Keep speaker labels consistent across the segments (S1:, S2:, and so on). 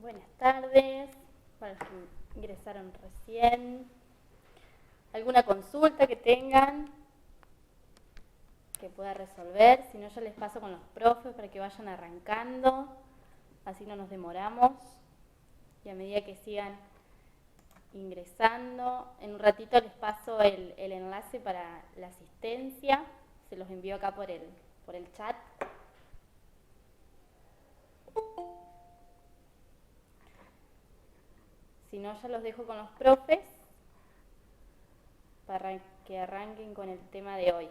S1: Buenas tardes, para los que ingresaron recién. ¿Alguna consulta que tengan que pueda resolver? Si no, yo les paso con los profes para que vayan arrancando, así no nos demoramos. Y a medida que sigan ingresando, en un ratito les paso el enlace para la asistencia. Se los envío acá por el chat. Si no, ya los dejo con los profes para que arranquen con el tema de hoy.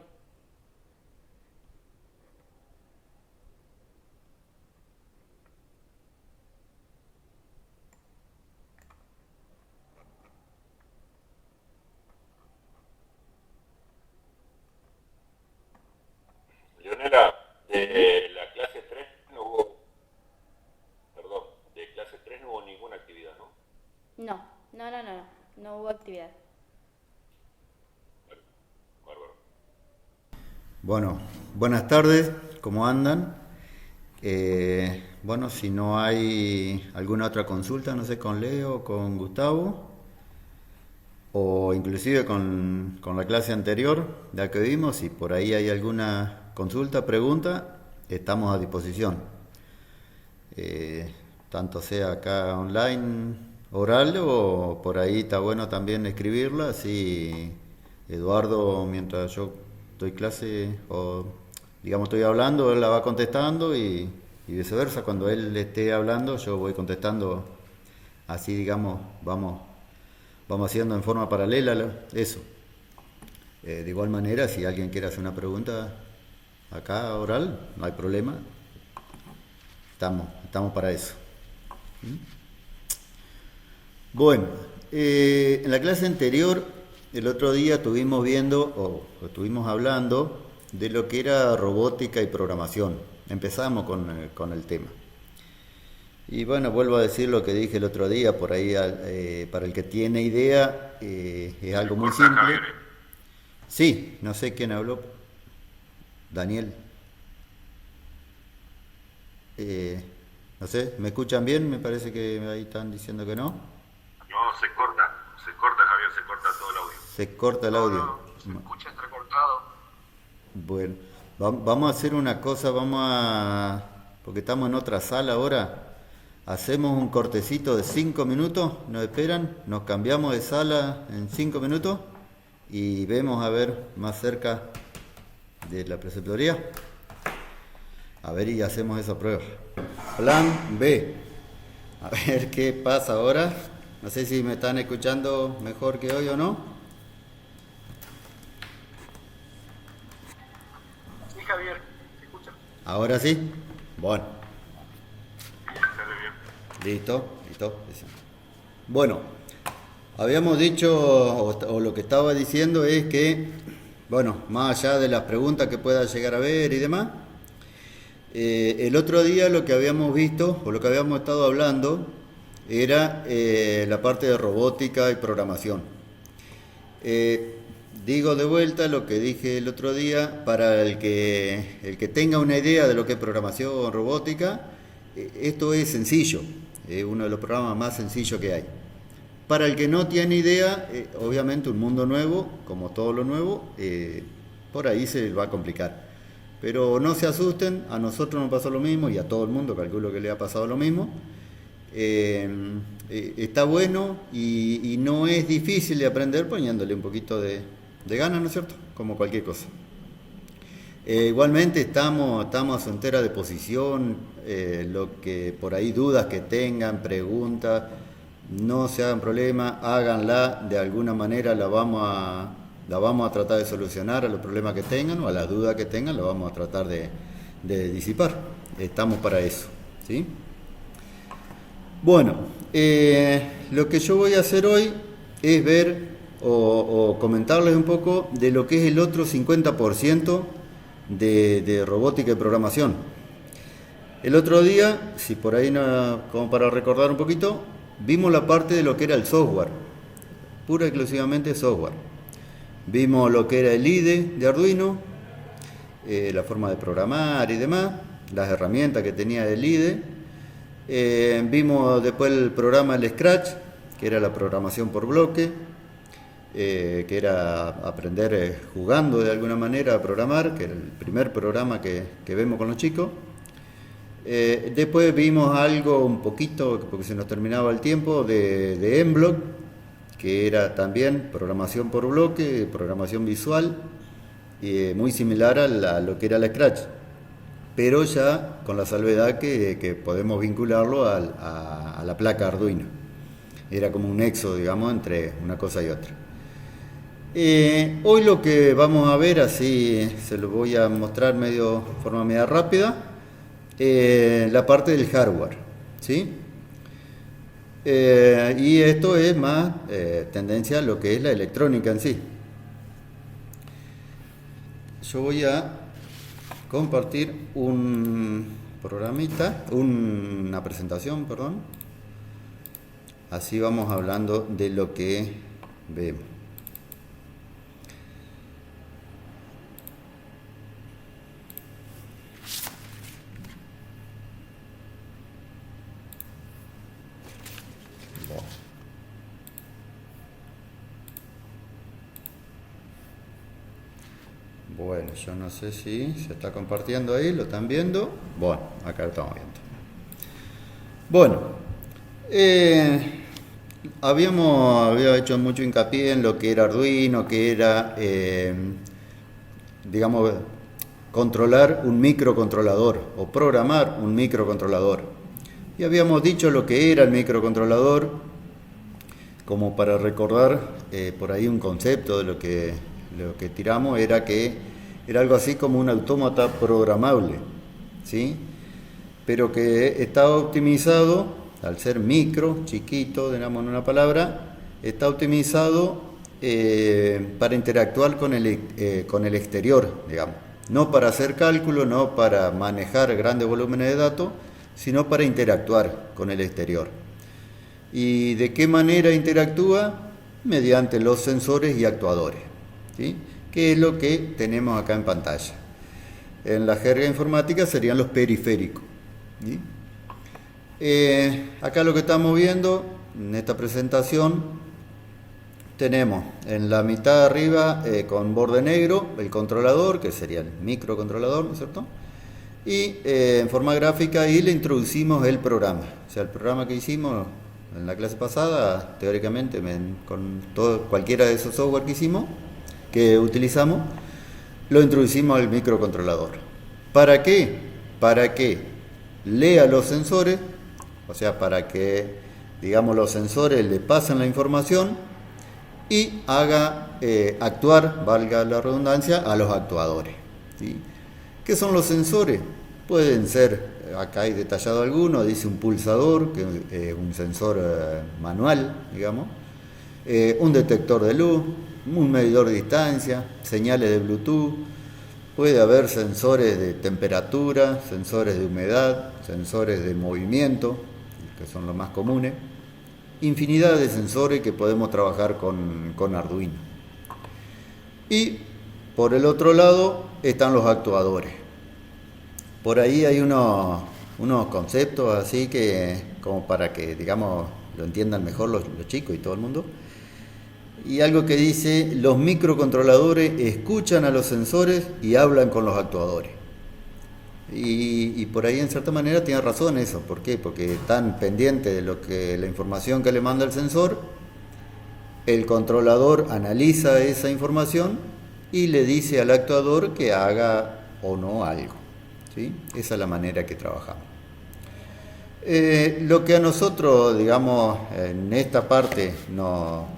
S2: Leonela, de la clase 3 no hubo, perdón, de clase 3 no hubo ninguna actividad, ¿no?
S1: No hubo actividad.
S2: Bárbaro.
S3: Bueno, buenas tardes, ¿cómo andan? Bueno, si no hay alguna otra consulta, no sé, con Leo, con Gustavo, o inclusive con la clase anterior, ya que vimos, si por ahí hay alguna consulta, pregunta, estamos a disposición. Tanto sea acá online, oral, o por ahí está bueno también escribirla, así Eduardo, mientras yo doy clase, o digamos estoy hablando, él la va contestando y viceversa, cuando él esté hablando yo voy contestando, así digamos, vamos haciendo en forma paralela eso. De igual manera, si alguien quiere hacer una pregunta acá oral, no hay problema, estamos para eso. Bueno, en la clase anterior, el otro día estuvimos viendo, o estuvimos hablando, de lo que era robótica y programación. Empezamos con el tema. Y bueno, vuelvo a decir lo que dije el otro día, por ahí, para el que tiene idea, es algo muy simple. Sí, no sé quién habló. Daniel. No sé, ¿me escuchan bien? Me parece que ahí están diciendo que no.
S2: No, se corta Javier, se corta todo el audio.
S3: Se corta el audio.
S4: No, se escucha entrecortado.
S3: Bueno, vamos a hacer una cosa, porque estamos en otra sala ahora, hacemos un cortecito de 5 minutos, nos esperan, nos cambiamos de sala en 5 minutos y vemos a ver más cerca de la preceptoría. A ver, y hacemos esa prueba. Plan B. A ver qué pasa ahora. No sé si me están escuchando mejor que hoy o no.
S4: Sí, Javier, ¿se escucha?
S3: Ahora sí. Bueno,
S2: Sale bien.
S3: listo. Bueno, habíamos dicho, o lo que estaba diciendo es que, bueno, más allá de las preguntas que pueda llegar a ver y demás, el otro día lo que habíamos visto, o lo que habíamos estado hablando, era la parte de robótica y programación. Digo de vuelta lo que dije el otro día, para el que tenga una idea de lo que es programación, robótica, esto es sencillo, es uno de los programas más sencillos que hay. Para el que no tiene idea, obviamente un mundo nuevo, como todo lo nuevo, por ahí se va a complicar. Pero no se asusten, a nosotros nos pasó lo mismo y a todo el mundo calculo que le ha pasado lo mismo. Está bueno y no es difícil de aprender poniéndole un poquito de ganas, ¿no es cierto? Como cualquier cosa. Igualmente estamos a su entera disposición, lo que por ahí dudas que tengan, preguntas, no se hagan problema, háganla, de alguna manera la vamos a tratar de solucionar a los problemas que tengan o a las dudas que tengan, la vamos a tratar de disipar. Estamos para eso, ¿sí? Bueno, lo que yo voy a hacer hoy es ver o comentarles un poco de lo que es el otro 50% de robótica y programación. El otro día, si por ahí no, como para recordar un poquito, vimos la parte de lo que era el software, pura y exclusivamente software. Vimos lo que era el IDE de Arduino, la forma de programar y demás, las herramientas que tenía el IDE. Vimos después el programa el Scratch, que era la programación por bloque, que era aprender jugando de alguna manera a programar, que era el primer programa que vemos con los chicos. Después vimos algo un poquito, porque se nos terminaba el tiempo, de Mblock, que era también programación por bloque, programación visual, muy similar a lo que era la Scratch, pero ya con la salvedad que podemos vincularlo a la placa Arduino. Era como un nexo, digamos, entre una cosa y otra. Hoy lo que vamos a ver, así se lo voy a mostrar forma media rápida, la parte del hardware, ¿sí? Y esto es más tendencia a lo que es la electrónica en sí. Yo voy a compartir un programita, una presentación, perdón. Así vamos hablando de lo que vemos. Bueno, yo no sé si se está compartiendo ahí, ¿lo están viendo? Bueno, acá lo estamos viendo. Bueno, había hecho mucho hincapié en lo que era Arduino, que era, digamos, controlar un microcontrolador o programar un microcontrolador. Y habíamos dicho lo que era el microcontrolador, como para recordar por ahí un concepto de lo que tiramos, era que era algo así como un autómata programable, ¿sí? Pero que estaba optimizado, al ser micro, chiquito, digamos en una palabra, está optimizado para interactuar con el exterior, digamos. No para hacer cálculo, no para manejar grandes volúmenes de datos, sino para interactuar con el exterior. ¿Y de qué manera interactúa? Mediante los sensores y actuadores, ¿sí? Que es lo que tenemos acá en pantalla. En la jerga informática serían los periféricos, ¿sí? Acá lo que estamos viendo en esta presentación, tenemos en la mitad de arriba con borde negro el controlador, que sería el microcontrolador, ¿no es cierto? Y en forma gráfica ahí le introducimos el programa. O sea, el programa que hicimos en la clase pasada, teóricamente, con cualquiera de esos software que utilizamos, lo introducimos al microcontrolador. ¿Para qué? Para que lea los sensores, o sea, para que, digamos, los sensores le pasen la información y haga actuar, valga la redundancia, a los actuadores, ¿sí? ¿Qué son los sensores? Pueden ser, acá hay detallado alguno, dice un pulsador, que es un sensor manual, digamos, un detector de luz, un medidor de distancia, señales de Bluetooth, puede haber sensores de temperatura, sensores de humedad, sensores de movimiento, que son los más comunes, infinidad de sensores que podemos trabajar con Arduino. Y por el otro lado están los actuadores. Por ahí hay unos conceptos así que, como para que, digamos, lo entiendan mejor los chicos y todo el mundo. Y algo que dice, los microcontroladores escuchan a los sensores y hablan con los actuadores. Y por ahí en cierta manera tiene razón eso. ¿Por qué? Porque están pendientes de la información que le manda el sensor, el controlador analiza esa información y le dice al actuador que haga o no algo, ¿sí? Esa es la manera que trabajamos. Lo que a nosotros, digamos, en esta parte no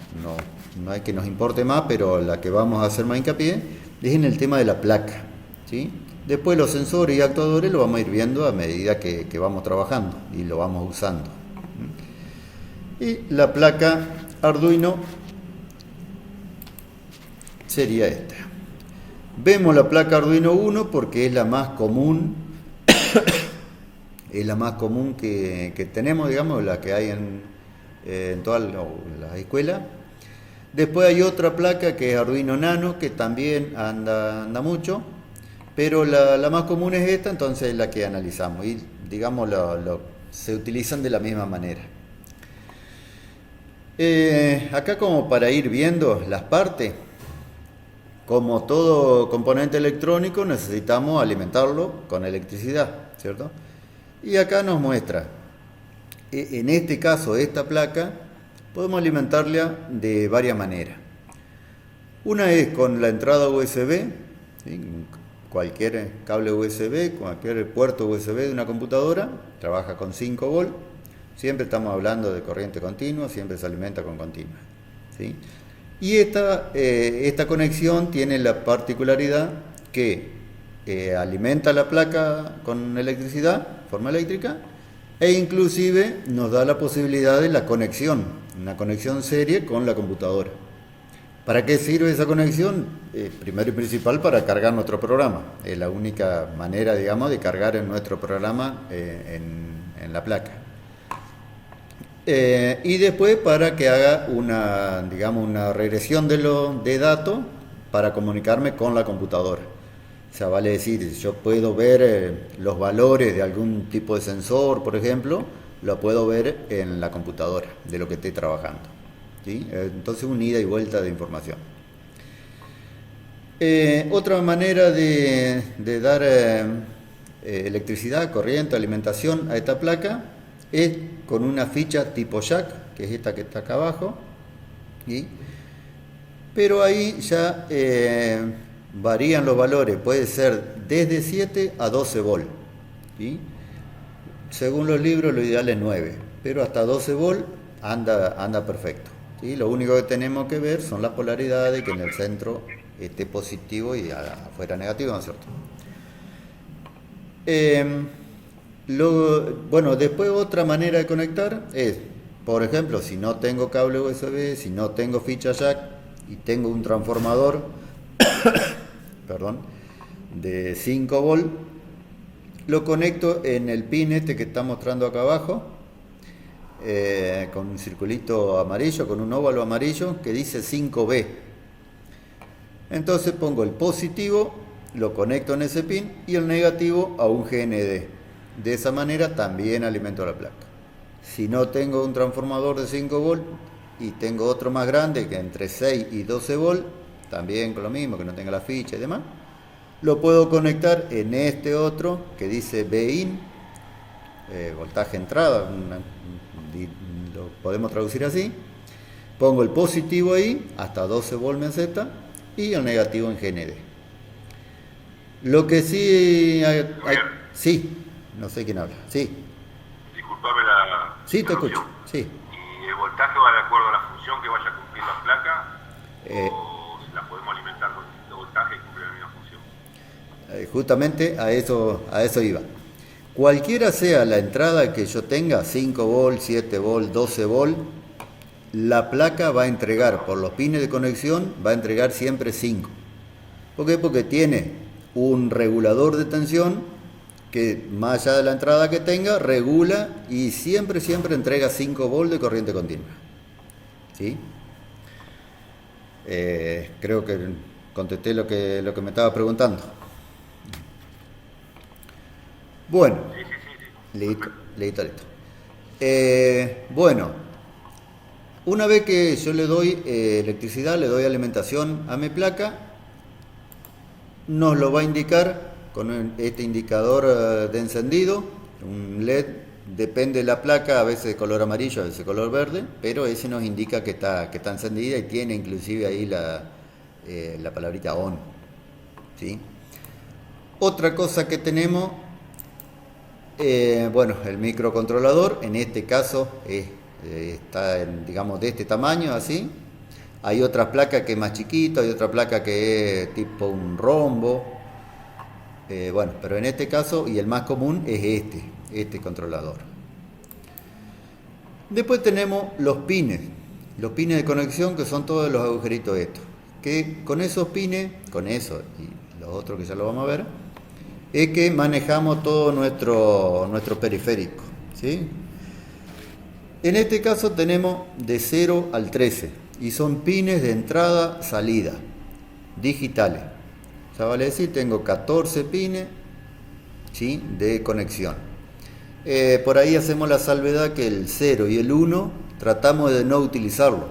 S3: hay que nos importe más, pero la que vamos a hacer más hincapié es en el tema de la placa, ¿sí? Después los sensores y actuadores lo vamos a ir viendo a medida que vamos trabajando y lo vamos usando. Y la placa Arduino sería esta. Vemos la placa Arduino 1 porque es la más común, es la más común que tenemos, digamos, la que hay en todas las escuelas. Después hay otra placa que es Arduino Nano, que también anda mucho, pero la más común es esta, entonces es la que analizamos. Y digamos se utilizan de la misma manera. Acá como para ir viendo las partes, como todo componente electrónico necesitamos alimentarlo con electricidad, ¿cierto? Y acá nos muestra, en este caso esta placa, podemos alimentarla de varias maneras. Una es con la entrada USB, ¿sí? Cualquier cable USB, cualquier puerto USB de una computadora, trabaja con 5 volts. Siempre estamos hablando de corriente continua, siempre se alimenta con continua, ¿sí? Y esta conexión tiene la particularidad que alimenta la placa con electricidad, forma eléctrica, e inclusive nos da la posibilidad de la conexión, una conexión serie con la computadora. ¿Para qué sirve esa conexión? Primero y principal para cargar nuestro programa. Es la única manera, digamos, de cargar en nuestro programa en la placa. Y después para que haga una regresión de datos para comunicarme con la computadora. O sea, vale decir, yo puedo ver los valores de algún tipo de sensor, por ejemplo, lo puedo ver en la computadora de lo que esté trabajando, ¿sí? Entonces, una ida y vuelta de información. Otra manera de dar electricidad, corriente, alimentación a esta placa es con una ficha tipo jack, que es esta que está acá abajo, ¿sí? Pero ahí ya varían los valores, puede ser desde 7 a 12 volt, ¿sí? Según los libros lo ideal es 9, pero hasta 12 volt anda perfecto, ¿sí? Lo único que tenemos que ver son las polaridades, que en el centro esté positivo y afuera negativo, ¿no es cierto? Bueno, después otra manera de conectar es, por ejemplo, si no tengo cable USB, si no tengo ficha jack y tengo un transformador perdón, de 5 volt, lo conecto en el pin este que está mostrando acá abajo, con un circulito amarillo, con un óvalo amarillo que dice 5B. Entonces pongo el positivo, lo conecto en ese pin, y el negativo a un GND. De esa manera también alimento la placa. Si no tengo un transformador de 5 volt y tengo otro más grande que entre 6 y 12 volt, también con lo mismo, que no tenga la ficha y demás, lo puedo conectar en este otro que dice BIN, voltaje entrada, lo podemos traducir así. Pongo el positivo ahí, hasta 12 volt me acepta, y el negativo en GND. Lo que sí sí, no sé quién habla, sí.
S4: Disculpame la...
S3: Sí, te escucho, sí.
S4: ¿Y el voltaje va de acuerdo a la función que vaya a cumplir la placa? ¿O la podemos alimentar con distinto voltaje y cumplir la misma función?
S3: Justamente a eso iba. Cualquiera sea la entrada que yo tenga, 5 volt, 7 volt, 12 volt, la placa va a entregar, por los pines de conexión, va a entregar siempre 5. ¿Por qué? Porque tiene un regulador de tensión que, más allá de la entrada que tenga, regula y siempre entrega 5 volt de corriente continua, ¿sí? Creo que contesté lo que me estaba preguntando. Bueno, listo. Bueno, una vez que yo le doy electricidad, le doy alimentación a mi placa, nos lo va a indicar con este indicador de encendido, un LED, depende de la placa, a veces de color amarillo, a veces de color verde, pero ese nos indica que está encendida y tiene inclusive ahí la palabrita ON, ¿sí? Otra cosa que tenemos, bueno, el microcontrolador, en este caso está digamos de este tamaño, así. Hay otras placas que es más chiquito, hay otra placa que es tipo un rombo, bueno, pero en este caso, y el más común es este controlador. Después tenemos los pines de conexión, que son todos los agujeritos estos, que con esos pines, con eso y los otros que ya lo vamos a ver, es que manejamos todo nuestro periférico, ¿sí? En este caso tenemos de 0 al 13 y son pines de entrada-salida digitales. O sea, vale decir, tengo 14 pines, ¿sí?, de conexión. Por ahí hacemos la salvedad que el 0 y el 1 tratamos de no utilizarlo,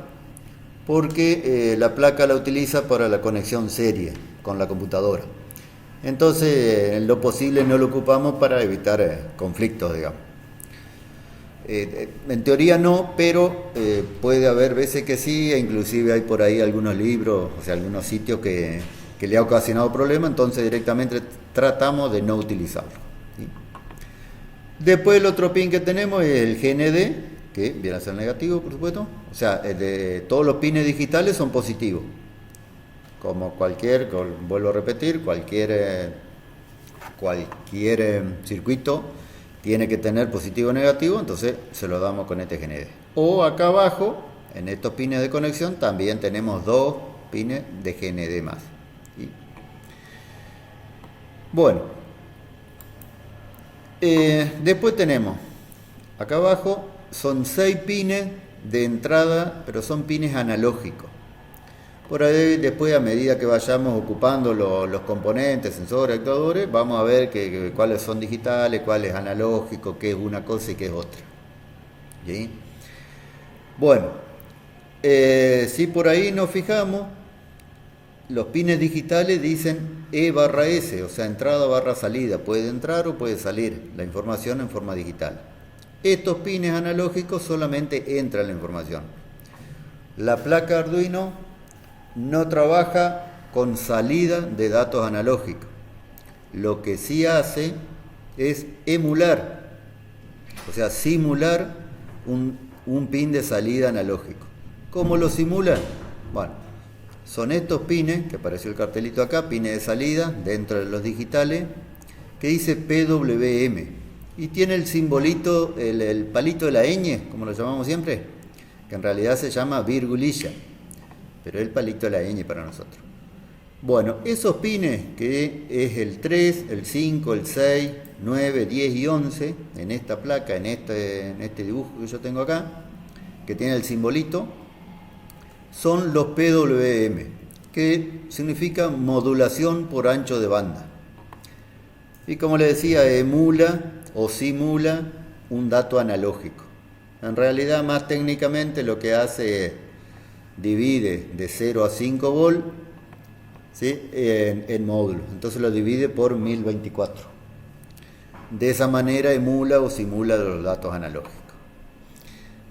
S3: porque la placa la utiliza para la conexión serie con la computadora. Entonces, en lo posible no lo ocupamos para evitar conflictos, digamos. En teoría no, pero puede haber veces que sí, e inclusive hay por ahí algunos libros, o sea, algunos sitios que le ha ocasionado problemas, entonces directamente tratamos de no utilizarlo, ¿sí? Después el otro pin que tenemos es el GND, que viene a ser negativo, por supuesto. O sea, todos los pines digitales son positivos. Como vuelvo a repetir, cualquier circuito tiene que tener positivo o negativo, entonces se lo damos con este GND. O acá abajo, en estos pines de conexión, también tenemos 2 pines de GND más, ¿sí? Bueno. Después tenemos, acá abajo, son 6 pines de entrada, pero son pines analógicos. Por ahí después, a medida que vayamos ocupando los componentes, sensores, actuadores, vamos a ver cuáles son digitales, cuáles analógicos, qué es una cosa y qué es otra, ¿sí? Bueno, si por ahí nos fijamos, los pines digitales dicen E/S, o sea, entrada barra salida. Puede entrar o puede salir la información en forma digital. Estos pines analógicos solamente entra la información. La placa Arduino no trabaja con salida de datos analógicos. Lo que sí hace es emular, o sea, simular un pin de salida analógico. ¿Cómo lo simula? Bueno, son estos pines, que apareció el cartelito acá, pines de salida dentro de los digitales, que dice PWM. Y tiene el simbolito, el palito de la ñ, como lo llamamos siempre, que en realidad se llama virgulilla, pero es el palito de la ñ para nosotros. Bueno, esos pines, que es el 3, el 5, el 6, 9, 10 y 11, en esta placa, en este dibujo que yo tengo acá, que tiene el simbolito, son los PWM, que significa modulación por ancho de banda. Y como le decía, emula o simula un dato analógico. En realidad, más técnicamente, lo que hace es divide de 0 a 5 volt, ¿sí?, en módulos. Entonces lo divide por 1024. De esa manera emula o simula los datos analógicos.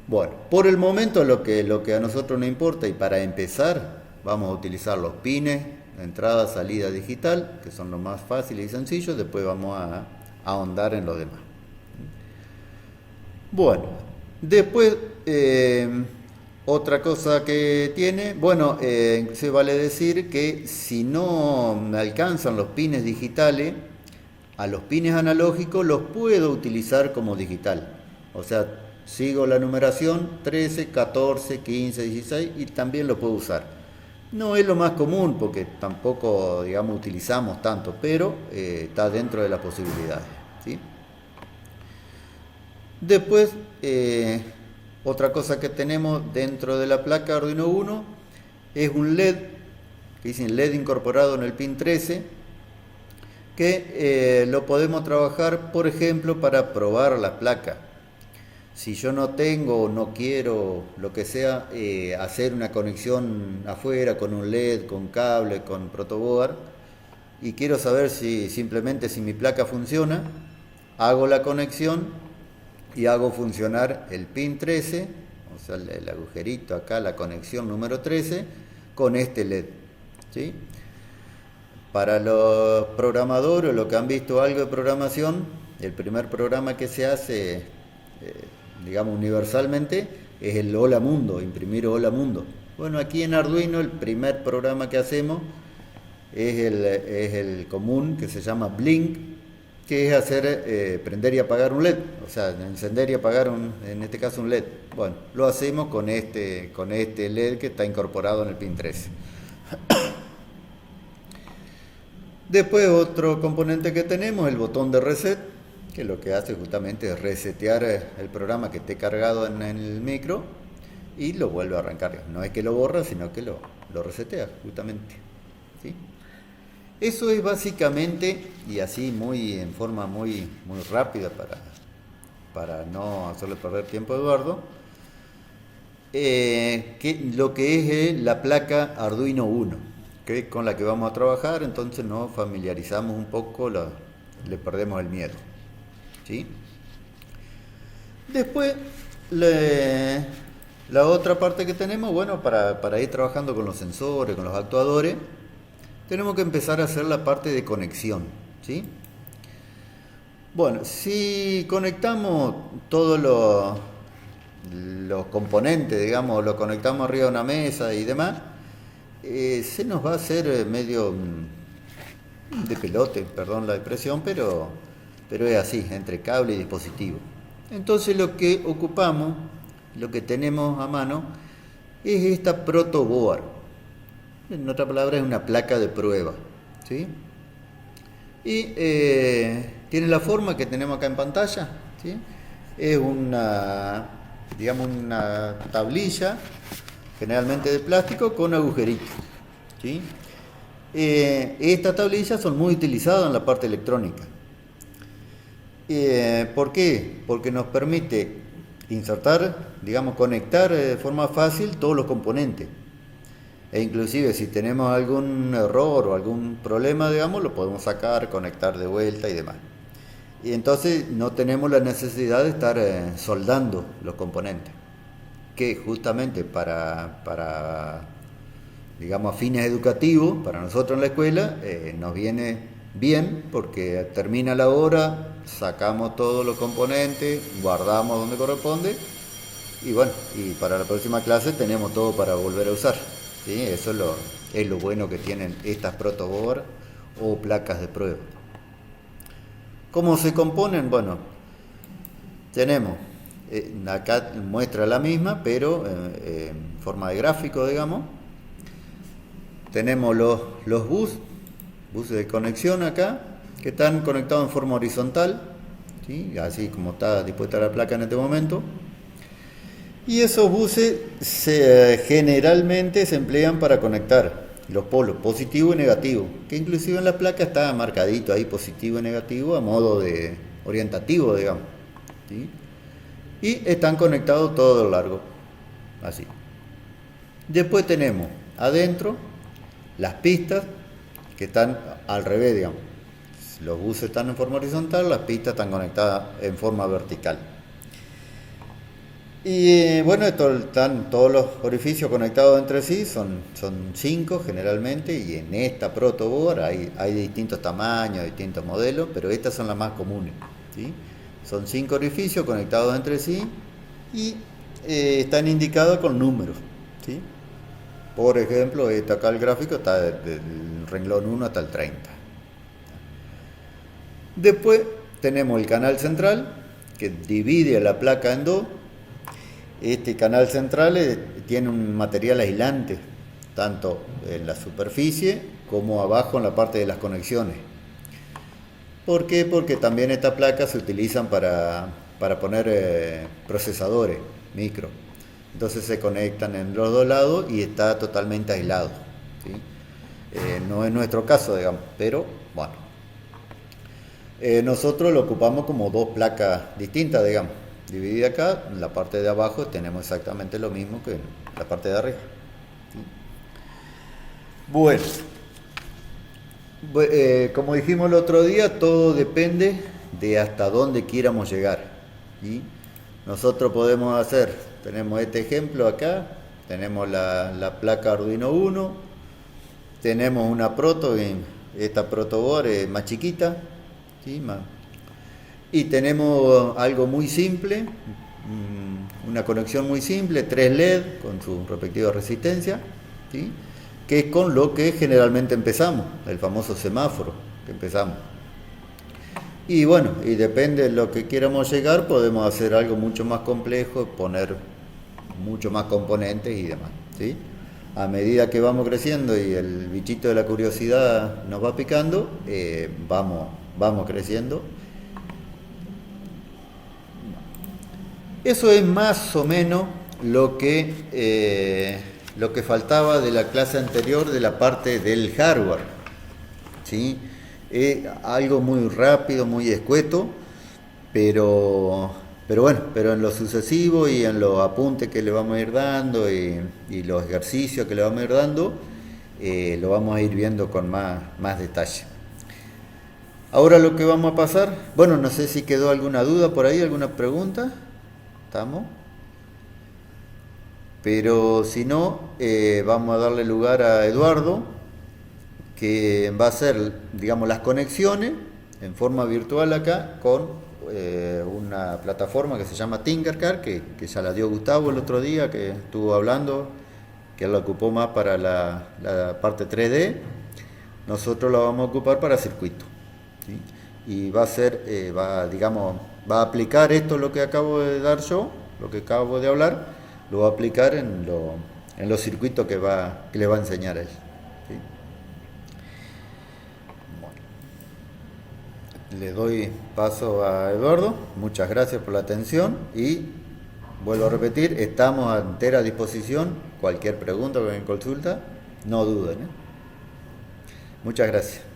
S3: Bueno, por el momento lo que a nosotros nos importa, y para empezar vamos a utilizar los pines, entrada, salida digital, que son los más fáciles y sencillos. Después vamos a ahondar en los demás. Bueno, después otra cosa que tiene, bueno, se vale decir que si no me alcanzan los pines digitales, a los pines analógicos los puedo utilizar como digital. O sea, sigo la numeración 13, 14, 15, 16 y también lo puedo usar. No es lo más común porque tampoco, digamos, utilizamos tanto, pero está dentro de las posibilidades, ¿sí? Después, otra cosa que tenemos dentro de la placa Arduino Uno es un LED, que dicen LED incorporado en el pin 13, que lo podemos trabajar, por ejemplo, para probar la placa. Si yo no tengo o no quiero, lo que sea, hacer una conexión afuera con un LED, con cable, con protoboard, y quiero saber simplemente si mi placa funciona, hago la conexión y hago funcionar el pin 13, o sea, el agujerito acá, la conexión número 13, con este LED, ¿sí? Para los programadores, los que han visto algo de programación, el primer programa que se hace, digamos universalmente, es el Hola Mundo, imprimir Hola Mundo. Bueno, aquí en Arduino el primer programa que hacemos es el común, que se llama Blink, que es hacer prender y apagar un LED, o sea, encender y apagar en este caso un LED. Bueno, lo hacemos con este LED que está incorporado en el pin 13. Después otro componente que tenemos, el botón de reset, que lo que hace justamente es resetear el programa que esté cargado en el micro y lo vuelve a arrancar. No es que lo borra, sino que lo resetea justamente, ¿sí? Eso es básicamente, y así en forma muy rápida para no hacerle perder tiempo a Eduardo, lo que es la placa Arduino Uno, que con la que vamos a trabajar. Entonces nos familiarizamos un poco, le perdemos el miedo, ¿sí? Después, la otra parte que tenemos, bueno, para ir trabajando con los sensores, con los actuadores, tenemos que empezar a hacer la parte de conexión, ¿sí? Bueno, si conectamos todos los componentes, digamos, los conectamos arriba de una mesa y demás, se nos va a hacer medio de pelote, perdón la expresión, pero es así, entre cable y dispositivo. Entonces lo que ocupamos, lo que tenemos a mano, es esta protoboard. En otra palabra, es una placa de prueba, ¿sí? Y tiene la forma que tenemos acá en pantalla, ¿sí? Es digamos, una tablilla, generalmente de plástico, con agujeritos, ¿sí? Estas tablillas son muy utilizadas en la parte electrónica. ¿Por qué? Porque nos permite insertar, digamos, conectar de forma fácil todos los componentes. E inclusive si tenemos algún error o algún problema, digamos, lo podemos sacar, conectar de vuelta y demás. Y entonces no tenemos la necesidad de estar soldando los componentes, que justamente para digamos, a fines educativos, para nosotros en la escuela, nos viene bien, porque termina la hora, sacamos todos los componentes, guardamos donde corresponde, y bueno, y para la próxima clase tenemos todo para volver a usar, ¿sí? Eso es lo bueno que tienen estas protoboard o placas de prueba. ¿Cómo se componen? Bueno, tenemos, acá muestra la misma, pero en forma de gráfico, digamos. Tenemos los buses de conexión acá, que están conectados en forma horizontal, ¿sí? Así como está dispuesta la placa en este momento. Y esos buses generalmente se emplean para conectar los polos positivo y negativo, que inclusive en la placa está marcadito ahí positivo y negativo a modo de orientativo, digamos, ¿sí? Y están conectados todo lo largo, así. Después tenemos adentro las pistas, que están al revés, digamos. Los buses están en forma horizontal, las pistas están conectadas en forma vertical. Y bueno, están todos los orificios conectados entre sí, son 5 generalmente, y en esta protoboard hay distintos tamaños, distintos modelos, pero estas son las más comunes, ¿sí? Son 5 orificios conectados entre sí y están indicados con números, ¿sí? Por ejemplo, acá el gráfico está del renglón 1 hasta el 30. Después tenemos el canal central, que divide la placa en dos. Este canal central tiene un material aislante, tanto en la superficie como abajo en la parte de las conexiones. ¿Por qué? Porque también estas placas se utilizan para poner procesadores micro. Entonces se conectan en los dos lados y está totalmente aislado, ¿sí? No es nuestro caso, digamos, pero bueno. Nosotros lo ocupamos como dos placas distintas, digamos. Dividida acá, en la parte de abajo tenemos exactamente lo mismo que en la parte de arriba, ¿sí? Bueno, como dijimos el otro día, todo depende de hasta dónde quieramos llegar, ¿sí? Nosotros podemos tenemos este ejemplo acá, tenemos la placa Arduino Uno, tenemos una esta protoboard es más chiquita, ¿sí? Y tenemos algo muy simple, una conexión muy simple, 3 LED con su respectiva resistencia, ¿sí? Que es con lo que generalmente empezamos, el famoso semáforo que empezamos. Y bueno, y depende de lo que queramos llegar, podemos hacer algo mucho más complejo, poner mucho más componentes y demás, ¿sí? A medida que vamos creciendo y el bichito de la curiosidad nos va picando, vamos creciendo. Eso es más o menos lo que faltaba de la clase anterior, de la parte del hardware, ¿sí? Algo muy rápido, muy escueto, pero Pero bueno, pero en lo sucesivo y en los apuntes que le vamos a ir dando y los ejercicios que le vamos a ir dando, lo vamos a ir viendo con más detalle. Ahora lo que vamos a pasar, bueno, no sé si quedó alguna duda por ahí, alguna pregunta. ¿Estamos? Pero si no, vamos a darle lugar a Eduardo, que va a hacer, digamos, las conexiones en forma virtual acá con una plataforma que se llama Tinkercad, que ya la dio Gustavo el otro día, que estuvo hablando, que él la ocupó más para la parte 3D. Nosotros la vamos a ocupar para circuito, ¿sí? Y va a ser, digamos, va a aplicar esto, lo que acabo de dar yo, lo que acabo de hablar, lo va a aplicar en los circuitos que le va a enseñar a él, ¿sí? Le doy paso a Eduardo, muchas gracias por la atención y vuelvo a repetir, estamos a entera disposición, cualquier pregunta, cualquier consulta, no duden, ¿eh? Muchas gracias.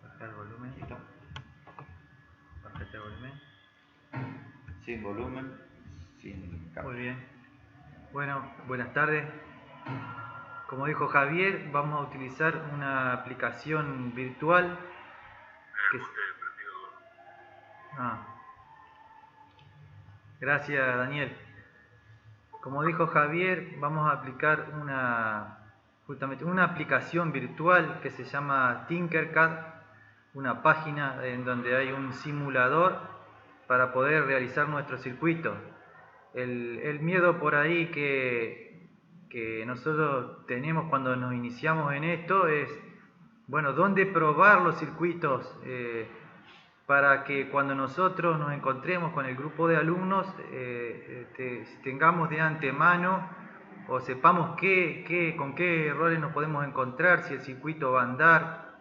S5: Bajar el volumen. Bajate el volumen.
S3: Sin volumen, sin cambio.
S5: Muy bien. Bueno, buenas tardes. Como dijo Javier, vamos a utilizar una aplicación virtual que... Gracias, Daniel. Como dijo Javier, vamos a aplicar justamente una aplicación virtual que se llama Tinkercad, una página en donde hay un simulador para poder realizar nuestro circuito. El miedo por ahí que nosotros tenemos cuando nos iniciamos en esto es, bueno, ¿dónde probar los circuitos? Para que cuando nosotros nos encontremos con el grupo de alumnos tengamos de antemano o sepamos con qué errores nos podemos encontrar, si el circuito va a andar,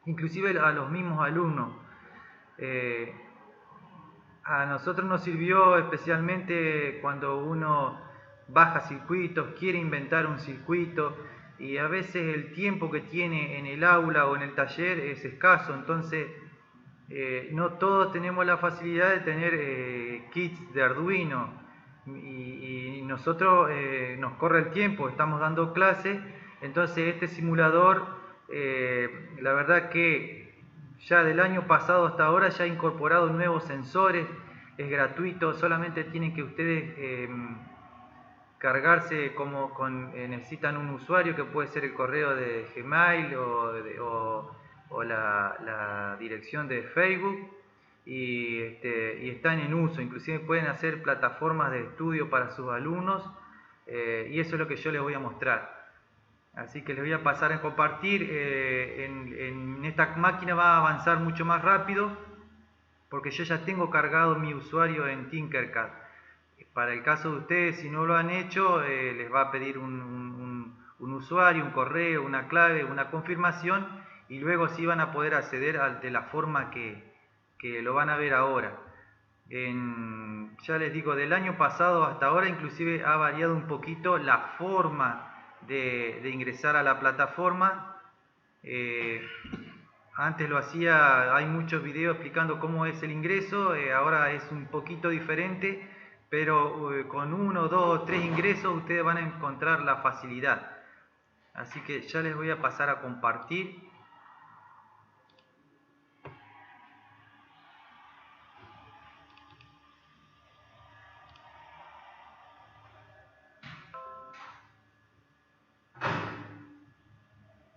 S5: inclusive a los mismos alumnos. A nosotros nos sirvió especialmente cuando uno baja circuitos, quiere inventar un circuito y a veces el tiempo que tiene en el aula o en el taller es escaso, entonces no todos tenemos la facilidad de tener kits de Arduino y nosotros nos corre el tiempo, estamos dando clases, entonces este simulador, la verdad que ya del año pasado hasta ahora ya ha incorporado nuevos sensores, es gratuito, solamente tienen que ustedes cargarse necesitan un usuario que puede ser el correo de Gmail o la dirección de Facebook y están en uso, inclusive pueden hacer plataformas de estudio para sus alumnos y eso es lo que yo les voy a mostrar. Así que les voy a pasar a compartir. En esta máquina va a avanzar mucho más rápido porque yo ya tengo cargado mi usuario en Tinkercad. Para el caso de ustedes, si no lo han hecho, les va a pedir un usuario, un correo, una clave, una confirmación y luego sí van a poder acceder de la forma que lo van a ver ahora. Ya les digo, del año pasado hasta ahora inclusive ha variado un poquito la forma de ingresar a la plataforma. Antes lo hacía, hay muchos videos explicando cómo es el ingreso, ahora es un poquito diferente, pero con 1, 2, 3 ingresos ustedes van a encontrar la facilidad. Así que ya les voy a pasar a compartir.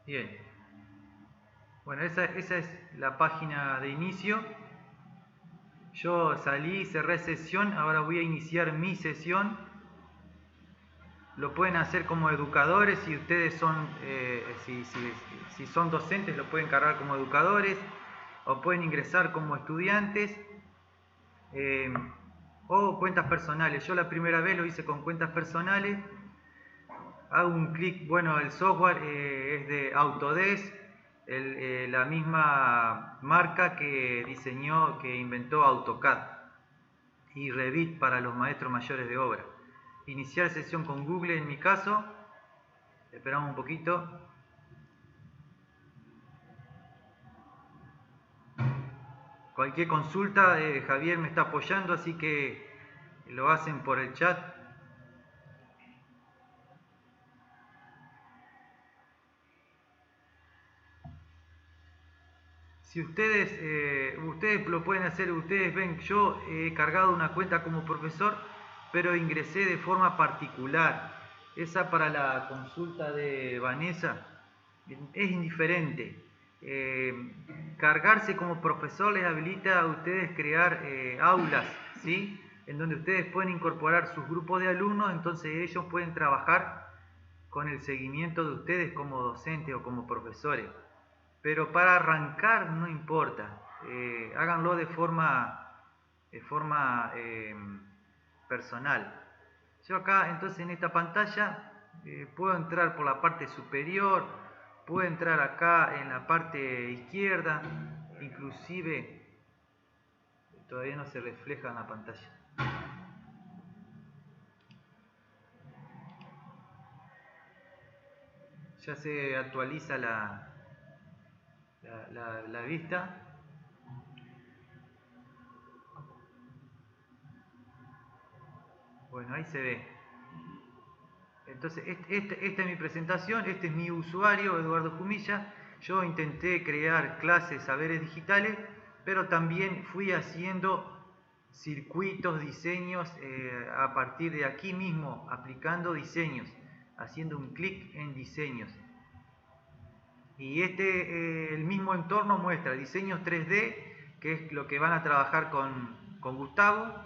S5: Bien, bueno, esa es la página de inicio. Yo salí, cerré sesión, ahora voy a iniciar mi sesión. Lo pueden hacer como educadores, si ustedes son, si son docentes lo pueden cargar como educadores, o pueden ingresar como estudiantes, o cuentas personales. Yo la primera vez lo hice con cuentas personales. Hago un clic, bueno, el software es de Autodesk, la misma marca que diseñó, que inventó AutoCAD y Revit para los maestros mayores de obra. Iniciar sesión con Google en mi caso, esperamos un poquito. Cualquier consulta, Javier me está apoyando, así que lo hacen por el chat. Si ustedes lo pueden hacer, ustedes ven, yo he cargado una cuenta como profesor, pero ingresé de forma particular. Esa para la consulta de Vanessa es indiferente. Cargarse como profesor les habilita a ustedes crear aulas, ¿sí? En donde ustedes pueden incorporar sus grupos de alumnos, entonces ellos pueden trabajar con el seguimiento de ustedes como docentes o como profesores. Pero para arrancar no importa, háganlo de forma personal. Yo acá entonces en esta pantalla puedo entrar por la parte superior, puedo entrar acá en la parte izquierda, inclusive todavía no se refleja en la pantalla. Ya se actualiza la vista. Bueno, ahí se ve. Entonces, esta es mi presentación, este es mi usuario, Eduardo Jumilla. Yo intenté crear clases saberes digitales, pero también fui haciendo circuitos, diseños, a partir de aquí mismo, aplicando diseños, haciendo un clic en diseños. Y el mismo entorno muestra diseños 3D, que es lo que van a trabajar con Gustavo,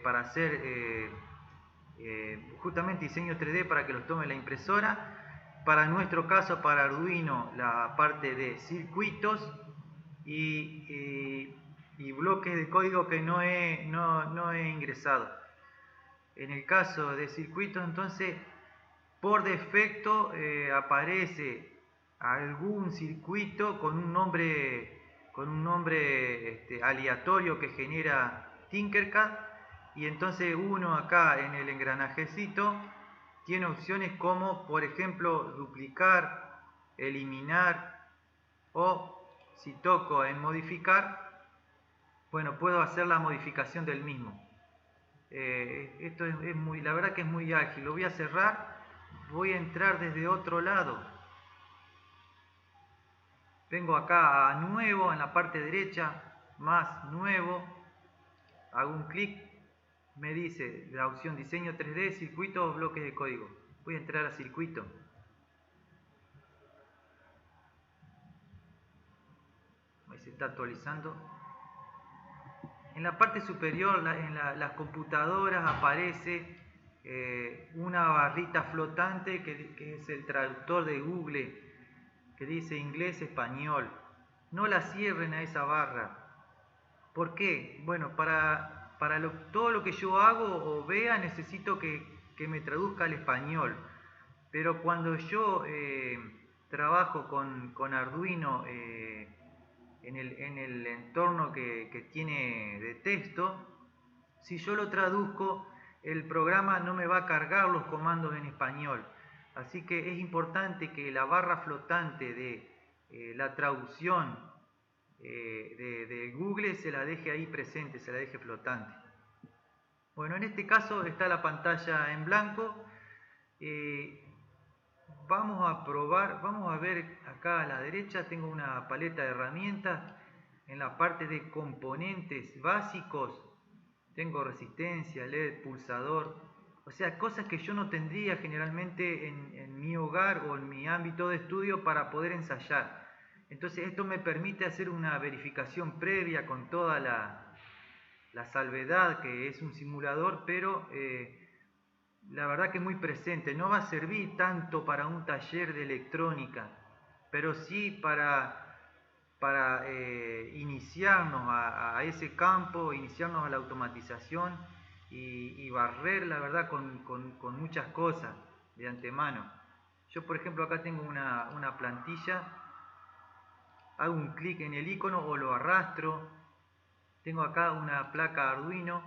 S5: para hacer justamente diseño 3D para que los tome la impresora. Para nuestro caso, para Arduino, la parte de circuitos y bloques de código que no he ingresado. En el caso de circuitos, entonces, por defecto aparece algún circuito con un nombre aleatorio que genera Tinkercad, y entonces uno acá en el engranajecito tiene opciones como, por ejemplo, duplicar, eliminar, o si toco en modificar, bueno, puedo hacer la modificación del mismo. Esto es la verdad que es muy ágil. Lo voy a cerrar, voy a entrar desde otro lado. Vengo acá a nuevo en la parte derecha, más nuevo, hago un clic, me dice la opción diseño 3D, circuitos o bloques de código. Voy a entrar a circuito. Ahí se está actualizando. En la parte superior, en las computadoras, aparece una barrita flotante que es el traductor de Google, que dice inglés-español. No la cierren a esa barra. ¿Por qué? Bueno, para todo lo que yo hago o vea necesito que me traduzca al español. Pero cuando yo trabajo con Arduino en el entorno que tiene de texto, si yo lo traduzco, el programa no me va a cargar los comandos en español. Así que es importante que la barra flotante de la traducción de Google se la deje ahí presente, se la deje flotante. Bueno, en este caso está la pantalla en blanco. Vamos a probar, vamos a ver acá a la derecha, tengo una paleta de herramientas. En la parte de componentes básicos tengo resistencia, LED, pulsador, o sea, cosas que yo no tendría generalmente en mi hogar o en mi ámbito de estudio para poder ensayar. Entonces esto me permite hacer una verificación previa con toda la salvedad que es un simulador, pero la verdad que es muy presente. No va a servir tanto para un taller de electrónica, pero sí para iniciarnos a ese campo, iniciarnos a la automatización y barrer, la verdad, con muchas cosas de antemano. Yo, por ejemplo, acá tengo una plantilla, hago un clic en el icono o lo arrastro, tengo acá una placa Arduino,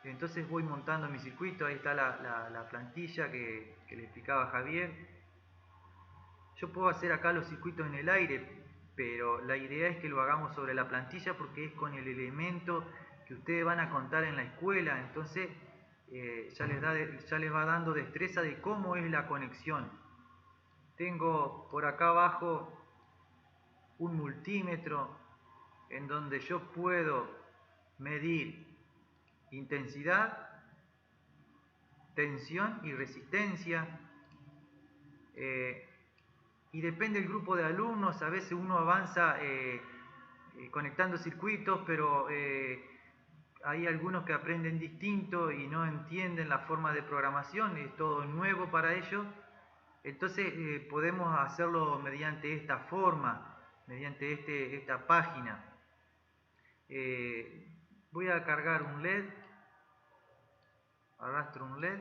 S5: entonces voy montando mi circuito. Ahí está la plantilla que le explicaba Javier. Yo puedo hacer acá los circuitos en el aire, pero la idea es que lo hagamos sobre la plantilla porque es con el elemento que ustedes van a contar en la escuela, entonces ya les va dando destreza de cómo es la conexión. Tengo por acá abajo un multímetro en donde yo puedo medir intensidad, tensión y resistencia. Y depende del grupo de alumnos, a veces uno avanza conectando circuitos, pero hay algunos que aprenden distinto y no entienden la forma de programación, es todo nuevo para ellos. Entonces podemos hacerlo mediante esta forma, mediante esta página. Voy a cargar un LED, arrastro un LED.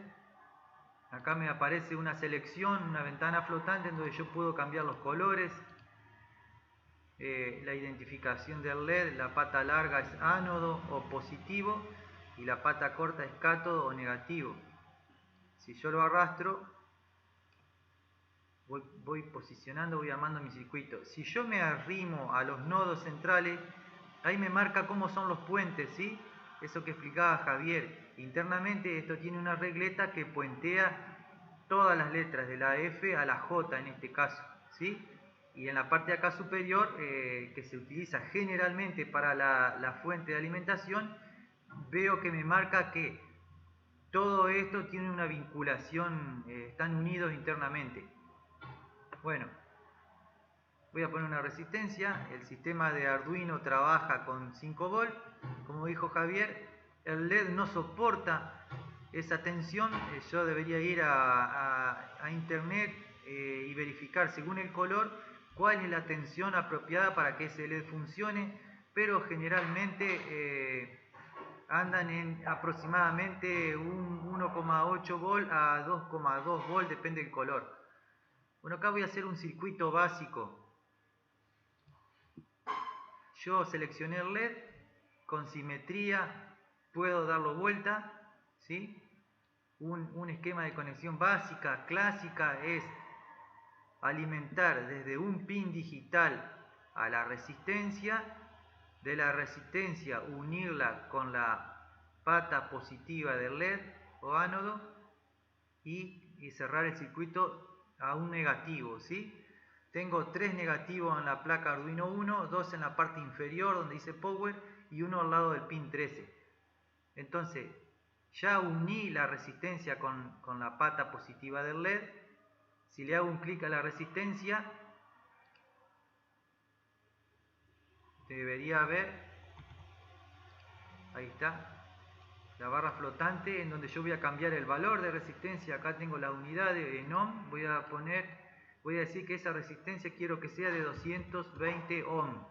S5: Acá me aparece una selección, una ventana flotante en donde yo puedo cambiar los colores, la identificación del LED, la pata larga es ánodo o positivo y la pata corta es cátodo o negativo. Si yo lo arrastro, voy posicionando, voy armando mi circuito. Si yo me arrimo a los nodos centrales, ahí me marca cómo son los puentes, ¿sí? Eso que explicaba Javier. Internamente esto tiene una regleta que puentea todas las letras, de la F a la J en este caso, ¿sí? Y en la parte de acá superior, que se utiliza generalmente para la fuente de alimentación, veo que me marca que todo esto tiene una vinculación, están unidos internamente. Bueno, voy a poner una resistencia. El sistema de Arduino trabaja con 5 volt. Como dijo Javier, el LED no soporta esa tensión. Yo debería ir a internet y verificar según el color cuál es la tensión apropiada para que ese LED funcione, pero generalmente andan en aproximadamente un 1,8 volt a 2,2 volt, depende del color. Bueno, acá voy a hacer un circuito básico. Yo seleccioné el LED, con simetría puedo darlo vuelta, ¿sí? Un esquema de conexión básica, clásica, es alimentar desde un pin digital a la resistencia, de la resistencia unirla con la pata positiva del LED o ánodo y cerrar el circuito a un negativo, ¿sí? Tengo 3 negativos en la placa Arduino 1, 2 en la parte inferior donde dice Power y uno al lado del pin 13. Entonces, ya uní la resistencia con la pata positiva del LED. Si le hago un clic a la resistencia, debería ver, ahí está, la barra flotante en donde yo voy a cambiar el valor de resistencia. Acá tengo la unidad en ohm, voy a decir que esa resistencia quiero que sea de 220 ohm,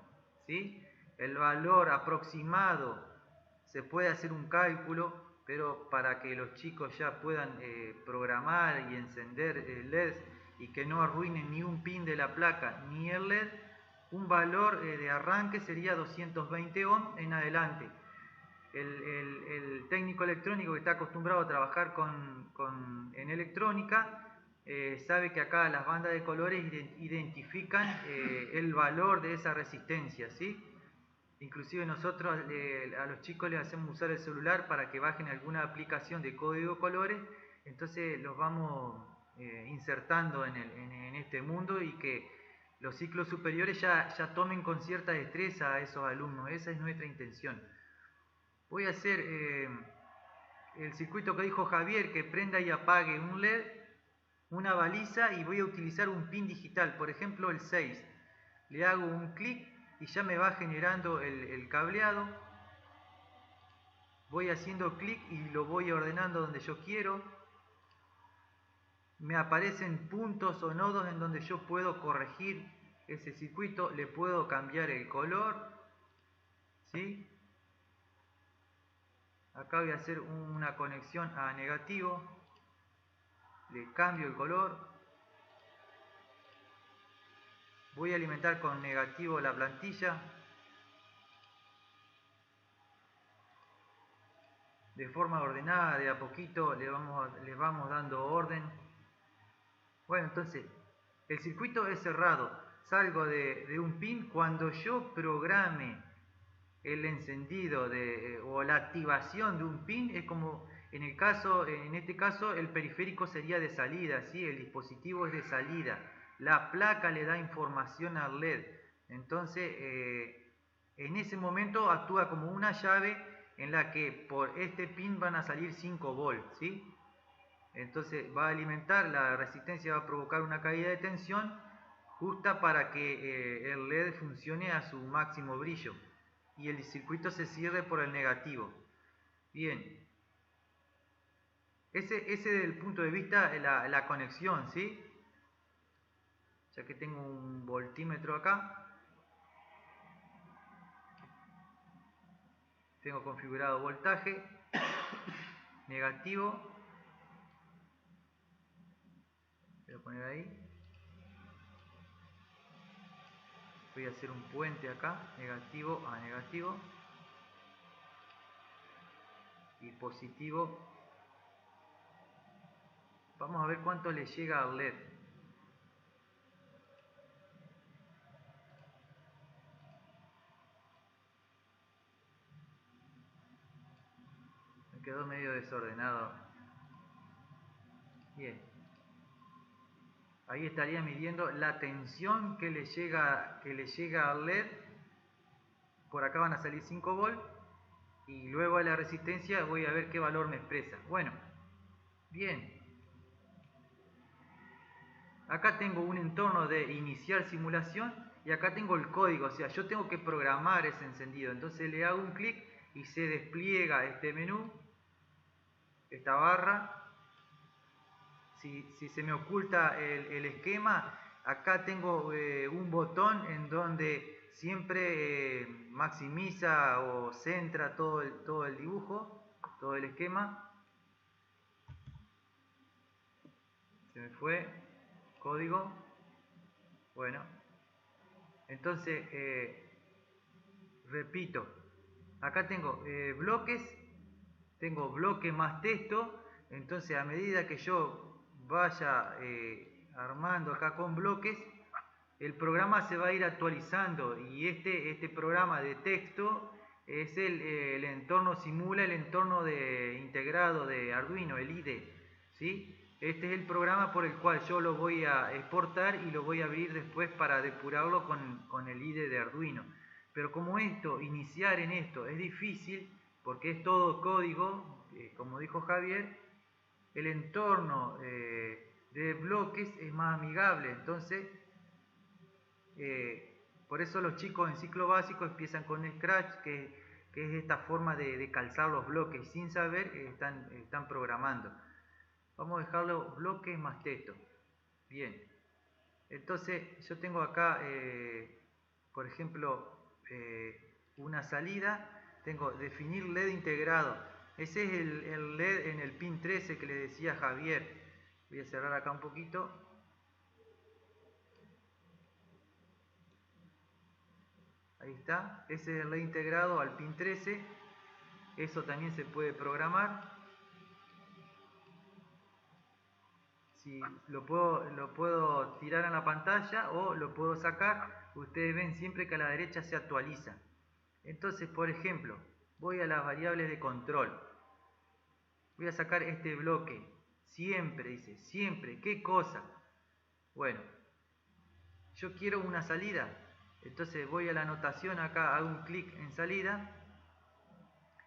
S5: ¿sí? El valor aproximado se puede hacer un cálculo, pero para que los chicos ya puedan programar y encender LEDs y que no arruinen ni un pin de la placa ni el LED, un valor de arranque sería 220 ohm en adelante. El técnico electrónico que está acostumbrado a trabajar en electrónica sabe que acá las bandas de colores identifican el valor de esa resistencia, ¿sí? Inclusive nosotros a los chicos les hacemos usar el celular para que bajen alguna aplicación de código colores, entonces los vamos insertando en este mundo y que los ciclos superiores ya tomen con cierta destreza a esos alumnos. Esa es nuestra intención. Voy a hacer el circuito que dijo Javier, que prenda y apague un LED, una baliza, y voy a utilizar un pin digital, por ejemplo el 6. Le hago un clic y ya me va generando el cableado. Voy haciendo clic y lo voy ordenando donde yo quiero. Me aparecen puntos o nodos en donde yo puedo corregir ese circuito. Le puedo cambiar el color, ¿sí? Acá voy a hacer una conexión a negativo. Le cambio el color. Voy a alimentar con negativo la plantilla. De forma ordenada, de a poquito le vamos dando orden. Bueno, entonces, el circuito es cerrado. salgo de un pin cuando yo programe el encendido o la activación de un pin. Es como en este caso el periférico sería de salida, ¿sí? El dispositivo es de salida, la placa le da información al LED. Entonces en ese momento actúa como una llave en la que por este pin van a salir 5 volts, ¿sí? Entonces va a alimentar, la resistencia va a provocar una caída de tensión justa para que el LED funcione a su máximo brillo y el circuito se cierre por el negativo. Bien, ese desde el punto de vista de la conexión, ¿sí? Ya que tengo un voltímetro acá, tengo configurado voltaje negativo, voy a poner ahí, voy a hacer un puente acá, negativo a negativo y positivo. Vamos a ver cuánto le llega al LED. Me quedó medio desordenado. Bien. Ahí estaría midiendo la tensión que le llega al LED. Por acá van a salir 5 volts. Y luego a la resistencia voy a ver qué valor me expresa. Bueno, bien. Acá tengo un entorno de iniciar simulación y acá tengo el código. O sea, yo tengo que programar ese encendido. Entonces le hago un clic y se despliega este menú, esta barra. Si se me oculta el esquema, acá tengo un botón en donde siempre maximiza o centra todo el dibujo, todo el esquema. Se me fue, código. Bueno, entonces repito, acá tengo bloques, tengo bloque más texto. Entonces a medida que yo vaya armando acá con bloques, el programa se va a ir actualizando y este programa de texto es el entorno, simula el entorno integrado de Arduino, el IDE, ¿sí? Este es el programa por el cual yo lo voy a exportar y lo voy a abrir después para depurarlo con el IDE de Arduino. Pero como iniciar en esto es difícil porque es todo código, como dijo Javier, el entorno de bloques es más amigable. Entonces por eso los chicos en ciclo básico empiezan con Scratch, que es esta forma de calzar los bloques sin saber, están programando. Vamos a dejarlo bloques más texto. Bien, entonces yo tengo acá por ejemplo una salida, tengo definir LED integrado. Ese es el LED en el pin 13 que le decía Javier. Voy a cerrar acá un poquito. Ahí está, ese es el LED integrado al pin 13. Eso también se puede programar. Si lo puedo tirar a la pantalla o lo puedo sacar. Ustedes ven siempre que a la derecha se actualiza. Entonces, por ejemplo, voy a las variables de control. Voy a sacar este bloque. Siempre, dice, siempre. ¿Qué cosa? Bueno, yo quiero una salida. Entonces voy a la anotación acá, hago un clic en salida.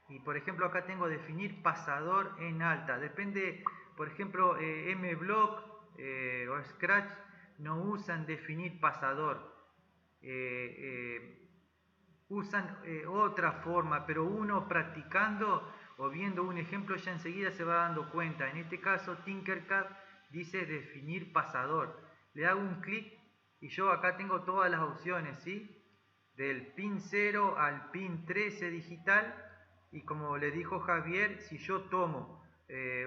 S5: Y por ejemplo acá tengo definir pasador en alta. Depende, por ejemplo, MBlock o Scratch no usan definir pasador. Usan otra forma, pero uno practicando o viendo un ejemplo ya enseguida se va dando cuenta. En este caso Tinkercad dice definir pasador. Le hago un clic y yo acá tengo todas las opciones, ¿sí? Del pin 0 al pin 13 digital. Y como le dijo Javier, si yo tomo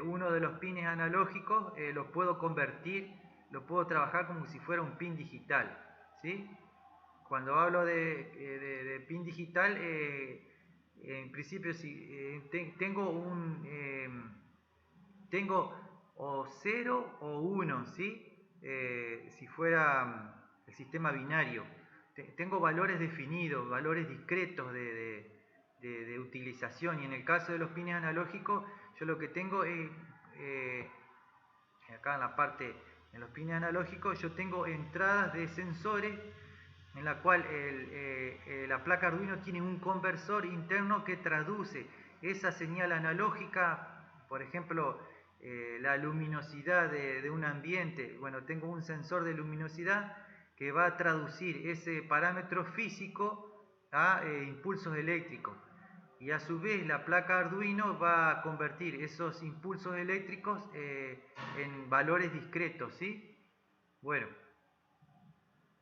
S5: uno de los pines analógicos, los puedo convertir, lo puedo trabajar como si fuera un pin digital, ¿sí? Cuando hablo de pin digital, en principio si tengo o 0 o 1, ¿sí? Si fuera el sistema binario. Tengo valores definidos, valores discretos de utilización, y en el caso de los pines analógicos, yo lo que tengo es, acá en la parte, en los pines analógicos, yo tengo entradas de sensores en la cual la placa Arduino tiene un conversor interno que traduce esa señal analógica, por ejemplo, la luminosidad de un ambiente. Bueno, tengo un sensor de luminosidad que va a traducir ese parámetro físico a impulsos eléctricos, y a su vez la placa Arduino va a convertir esos impulsos eléctricos en valores discretos, ¿sí? Bueno,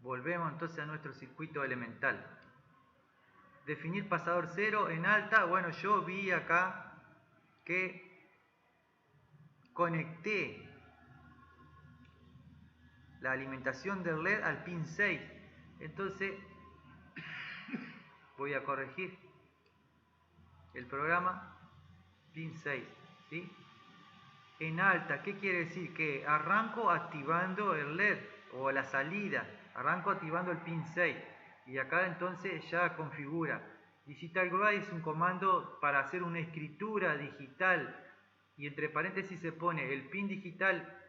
S5: volvemos entonces a nuestro circuito elemental. Definir pasador cero en alta. Bueno, yo vi acá que conecté la alimentación del LED al pin 6. Entonces voy a corregir el programa pin 6, ¿sí? En alta, ¿qué quiere decir? Que arranco activando el LED o la salida, arranco activando el pin 6, y acá entonces ya configura. Digital Write es un comando para hacer una escritura digital, y entre paréntesis se pone el pin digital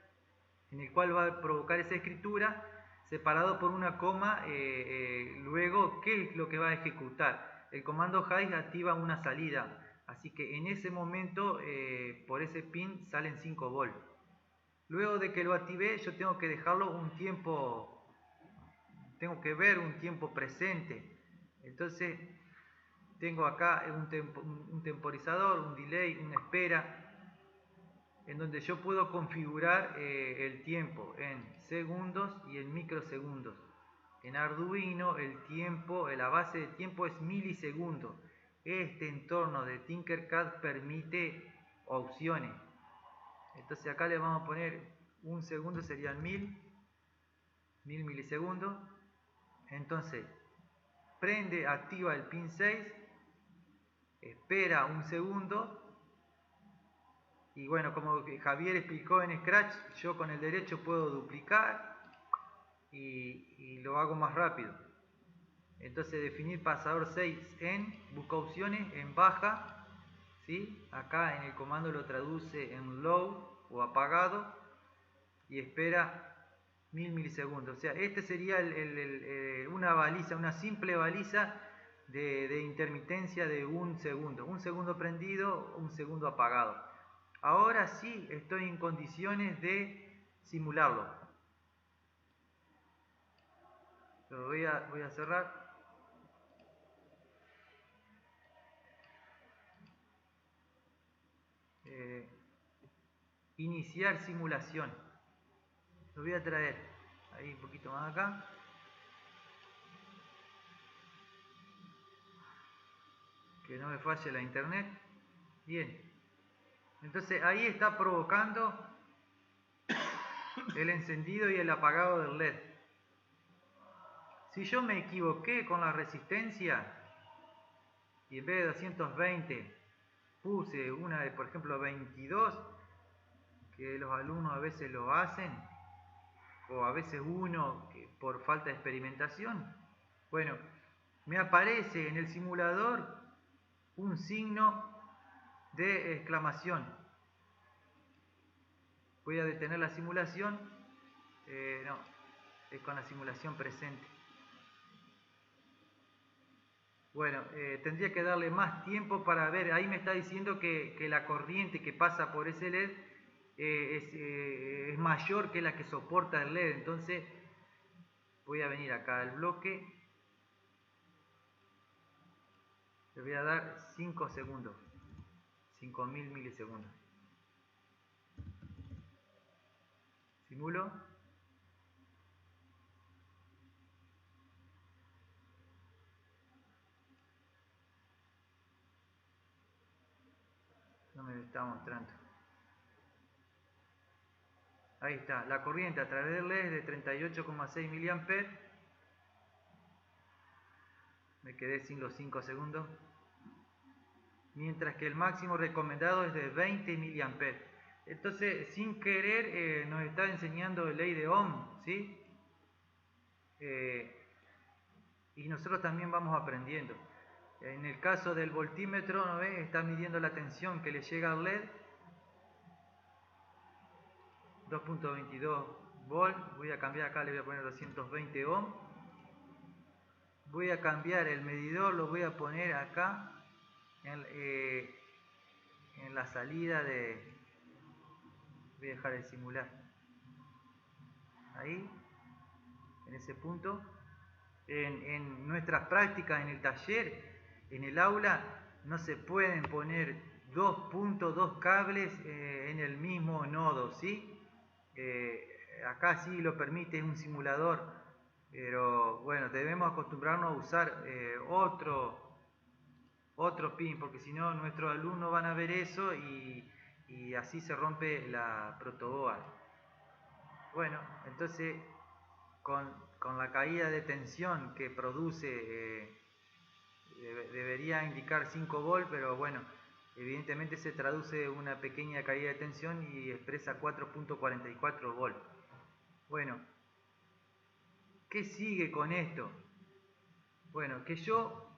S5: en el cual va a provocar esa escritura, separado por una coma, luego qué es lo que va a ejecutar. El comando high activa una salida, así que en ese momento por ese pin salen 5 volts. Luego de que lo activé, yo tengo que dejarlo un tiempo, tengo que ver un tiempo presente. Entonces tengo acá un temporizador, un delay, una espera, en donde yo puedo configurar el tiempo en segundos y en microsegundos. En Arduino el tiempo, la base de tiempo es milisegundos. Este entorno de Tinkercad permite opciones. Entonces acá le vamos a poner un segundo, serían 1000 milisegundos. Entonces prende, activa el pin 6, espera un segundo. Y bueno, como Javier explicó en Scratch, yo con el derecho puedo duplicar y lo hago más rápido. Entonces definir pasador 6 en, busca opciones en baja, ¿sí? Acá en el comando lo traduce en low o apagado, y espera 1000 milisegundos. O sea, este sería una baliza, una simple baliza de intermitencia de un segundo prendido, un segundo apagado. Ahora sí estoy en condiciones de simularlo. Lo voy a cerrar. Iniciar simulación. Lo voy a traer ahí un poquito más acá. Que no me falle la internet. Bien. Entonces ahí está provocando el encendido y el apagado del LED. Si yo me equivoqué con la resistencia y en vez de 220 puse una de, por ejemplo, 22, que los alumnos a veces lo hacen, o a veces uno por falta de experimentación, bueno, me aparece en el simulador un signo de exclamación. Voy a detener la simulación. No, es con la simulación presente. Bueno, tendría que darle más tiempo para ver. Ahí me está diciendo que la corriente que pasa por ese LED es mayor que la que soporta el LED. Entonces voy a venir acá al bloque. Le voy a dar 5 segundos. 5000 milisegundos. Simulo. No me lo está mostrando. Ahí está. La corriente a través del LED es de 38,6 mA. Me quedé sin los 5 segundos. Mientras que el máximo recomendado es de 20 mA. Entonces, sin querer, nos está enseñando ley de Ohm, ¿sí? y nosotros también vamos aprendiendo. En el caso del voltímetro, ¿no ves? Está midiendo la tensión que le llega al LED, 2.22 volt. Voy a cambiar acá, le voy a poner 220 ohm. Voy a cambiar el medidor, lo voy a poner acá en la salida de... Voy a dejar el simular ahí, en ese punto. En nuestras prácticas, en el taller, en el aula, no se pueden poner dos cables en el mismo nodo, ¿sí? Acá sí lo permite un simulador, pero bueno, debemos acostumbrarnos a usar otro pin, porque si no nuestros alumnos van a ver eso y así se rompe la protoboard. Bueno, entonces con la caída de tensión que produce debería indicar 5 volt, pero bueno, evidentemente se traduce una pequeña caída de tensión y expresa 4.44 volt. Bueno, ¿qué sigue con esto? Bueno, que yo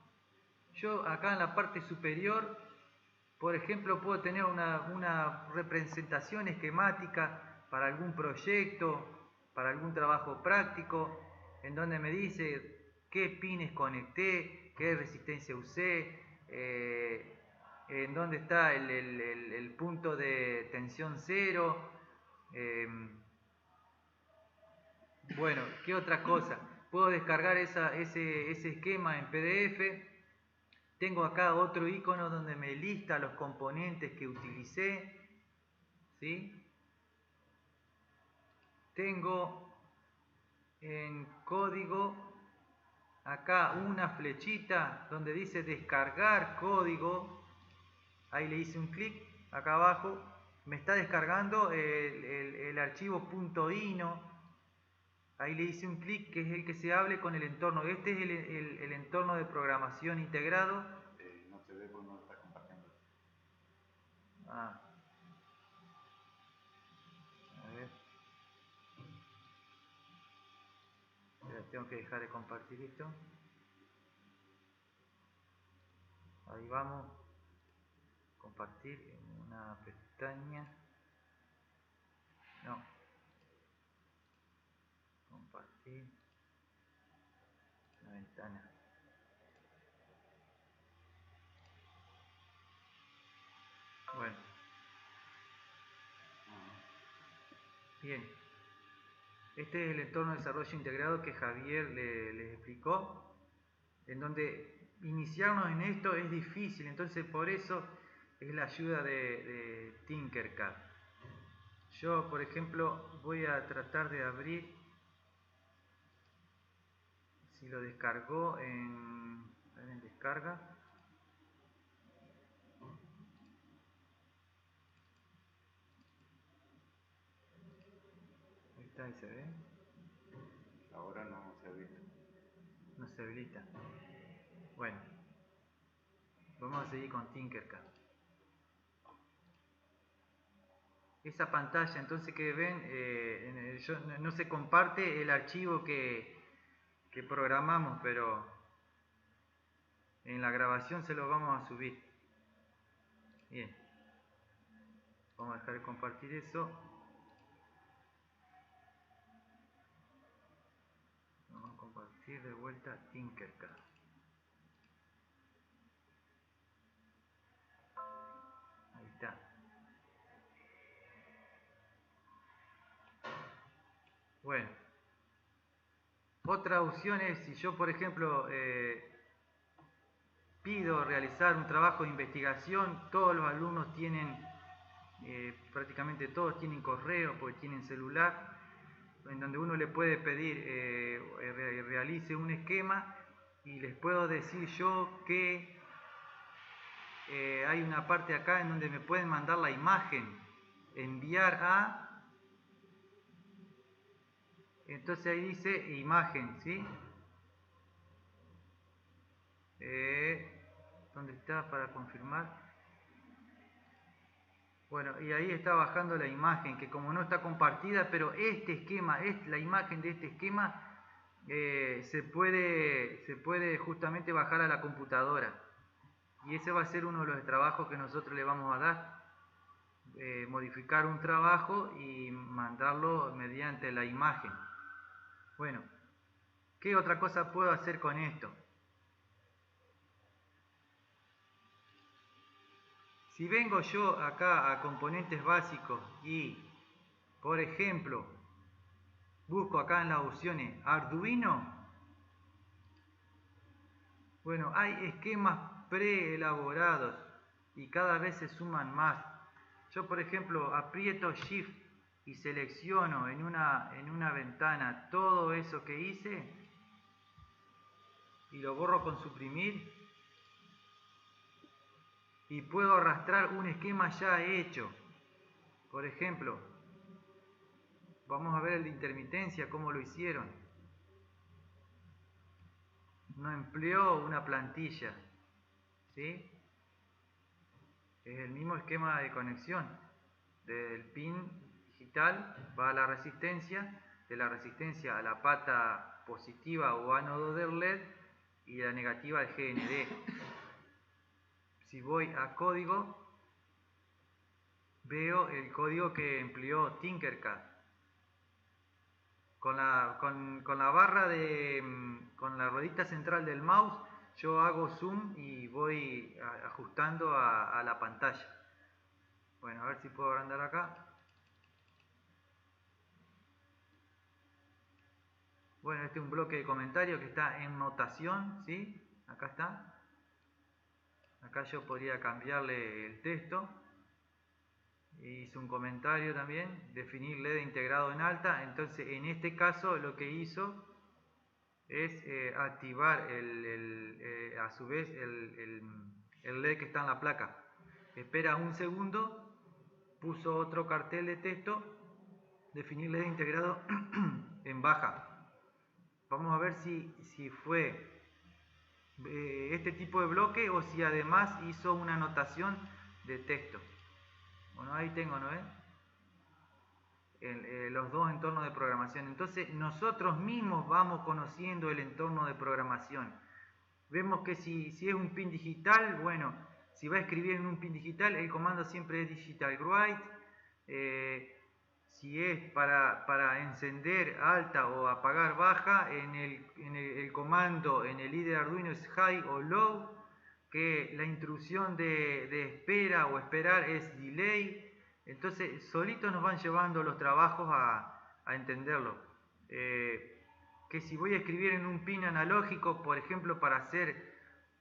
S5: acá en la parte superior, por ejemplo, puedo tener una representación esquemática para algún proyecto, para algún trabajo práctico, en donde me dice qué pines conecté, qué resistencia usé, en dónde está el punto de tensión cero. Bueno, ¿qué otra cosa? Puedo descargar ese esquema en PDF. Tengo acá otro icono donde me lista los componentes que utilicé, ¿sí? Tengo en código acá una flechita donde dice descargar código. Ahí le hice un clic acá abajo. Me está descargando el archivo .ino. Ahí le hice un clic, que es el que se hable con el entorno. Este es el entorno de programación integrado.
S3: No se ve porque no lo está compartiendo.
S5: A ver. Tengo que dejar de compartir esto. Ahí vamos. Compartir en una pestaña. No. Compartir. Una ventana. Bueno. Bien. Este es el entorno de desarrollo integrado que Javier les explicó, en donde iniciarnos en esto es difícil, entonces por eso es la ayuda de Tinkercad. Yo, por ejemplo, voy a tratar de abrir, si lo descargó en descarga. Ahí está, ahí se ve.
S3: Ahora no se habilita.
S5: No se habilita. Bueno, vamos a seguir con Tinkercad. Esa pantalla entonces que ven, no se comparte el archivo que programamos, pero en la grabación se lo vamos a subir. Bien, vamos a dejar de compartir eso. Vamos a compartir de vuelta Tinkercad. Ahí está. Bueno, otra opción es si yo, por ejemplo, pido realizar un trabajo de investigación. Todos los alumnos tienen, prácticamente todos tienen correo porque tienen celular, en donde uno le puede pedir realice un esquema, y les puedo decir yo que hay una parte acá en donde me pueden mandar la imagen, enviar a, entonces ahí dice imagen, ¿sí? ¿Dónde está para confirmar? Bueno, y ahí está bajando la imagen, que como no está compartida, pero este esquema, la imagen de este esquema se puede justamente bajar a la computadora, y ese va a ser uno de los trabajos que nosotros le vamos a dar. Modificar un trabajo y mandarlo mediante la imagen. Bueno, ¿qué otra cosa puedo hacer con esto? Si vengo yo acá a componentes básicos y, por ejemplo, busco acá en las opciones Arduino, bueno, hay esquemas preelaborados y cada vez se suman más. Yo, por ejemplo, aprieto Shift y selecciono en una ventana todo eso que hice y lo borro con suprimir, y puedo arrastrar un esquema ya hecho. Por ejemplo, vamos a ver el de intermitencia, cómo lo hicieron. No empleó una plantilla, ¿sí? Es el mismo esquema de conexión. Del pin digital va a la resistencia, de la resistencia a la pata positiva o ánodo del LED y de la negativa al GND. Si voy a código, veo el código que empleó Tinkercad. Con la barra con la ruedita central del mouse, yo hago zoom y voy ajustando a la pantalla. Bueno, a ver si puedo agrandar acá. Bueno, este es un bloque de comentarios que está en notación, ¿sí? Acá está. Acá yo podría cambiarle el texto. Hice un comentario también, definir LED integrado en alta. Entonces, en este caso, lo que hizo es activar a su vez el LED que está en la placa. Espera un segundo, puso otro cartel de texto, definir LED integrado en baja. Vamos a ver si fue este tipo de bloque o si además hizo una anotación de texto. Bueno, ahí tengo, ¿no? Los dos entornos de programación. Entonces nosotros mismos vamos conociendo el entorno de programación. Vemos que si es un pin digital, bueno, si va a escribir en un pin digital, el comando siempre es digital write. Si es para encender alta o apagar baja, en el comando, en el IDE de Arduino es high o low, que la instrucción de espera o esperar es delay. Entonces, solitos nos van llevando los trabajos a entenderlo. Que si voy a escribir en un pin analógico, por ejemplo, para hacer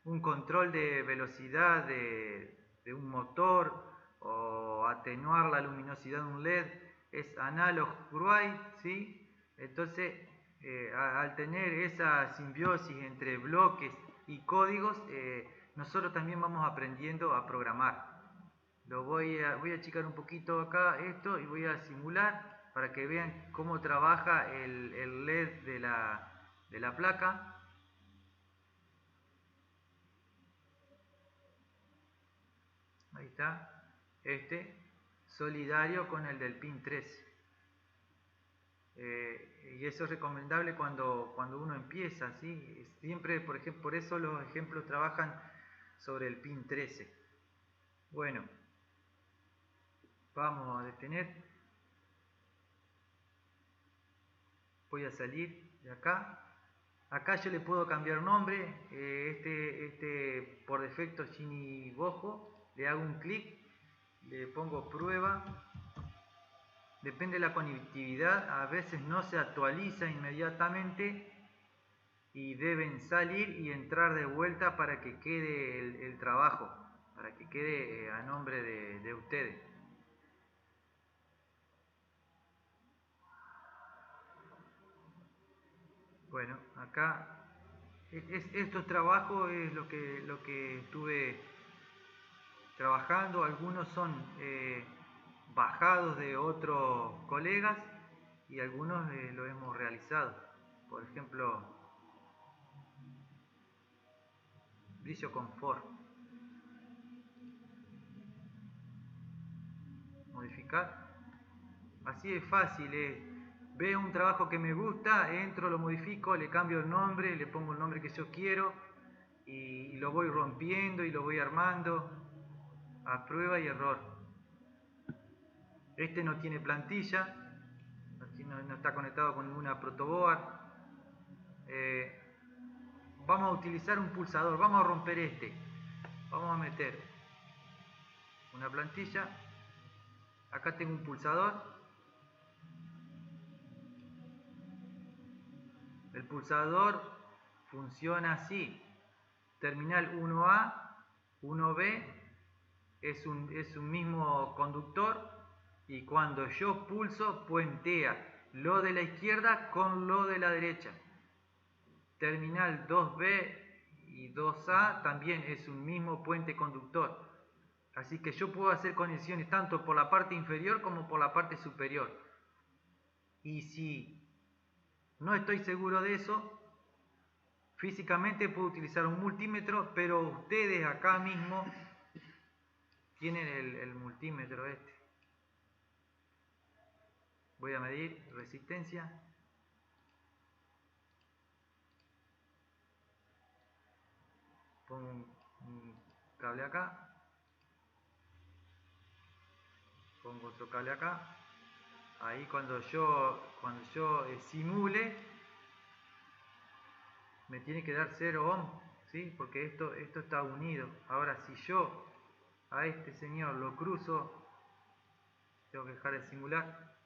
S5: un control de velocidad de un motor o atenuar la luminosidad de un LED, es analog write, ¿sí? Entonces, al tener esa simbiosis entre bloques y códigos, nosotros también vamos aprendiendo a programar. Voy a achicar un poquito acá esto y voy a simular para que vean cómo trabaja el LED de la placa. Ahí está, solidario con el del pin 3. Y eso es recomendable cuando uno empieza, ¿sí? Siempre, por ejemplo, por eso los ejemplos trabajan sobre el pin 13. Bueno, vamos a detener. Voy a salir de acá. Acá yo le puedo cambiar nombre. Por defecto es Chini Bojo. Le hago un clic, le pongo prueba. Depende de la conectividad, a veces no se actualiza inmediatamente y deben salir y entrar de vuelta para que quede el trabajo, para que quede a nombre de ustedes. Bueno, acá estos trabajos es lo que estuve trabajando. Algunos son bajados de otros colegas y algunos lo hemos realizado. Por ejemplo, brillo confort. Modificar. Así de fácil es veo un trabajo que me gusta, entro, lo modifico, le cambio el nombre, le pongo el nombre que yo quiero y lo voy rompiendo y lo voy armando a prueba y error. Este no tiene plantilla, no está conectado con ninguna protoboard. Vamos a utilizar un pulsador, vamos a romper este. Vamos a meter una plantilla. Acá tengo un pulsador. El pulsador funciona así. Terminal 1A, 1B es un mismo conductor y cuando yo pulso puentea lo de la izquierda con lo de la derecha. Terminal 2B y 2A también es un mismo puente conductor. Así que yo puedo hacer conexiones tanto por la parte inferior como por la parte superior. Y si no estoy seguro de eso, físicamente puedo utilizar un multímetro, pero ustedes acá mismo tienen el multímetro este. Voy a medir resistencia. Pongo un cable acá. Pongo otro cable acá. Ahí cuando yo simule, me tiene que dar 0 ohm, ¿sí? Porque esto está unido. Ahora si yo a este señor lo cruzo, tengo que dejar de simular,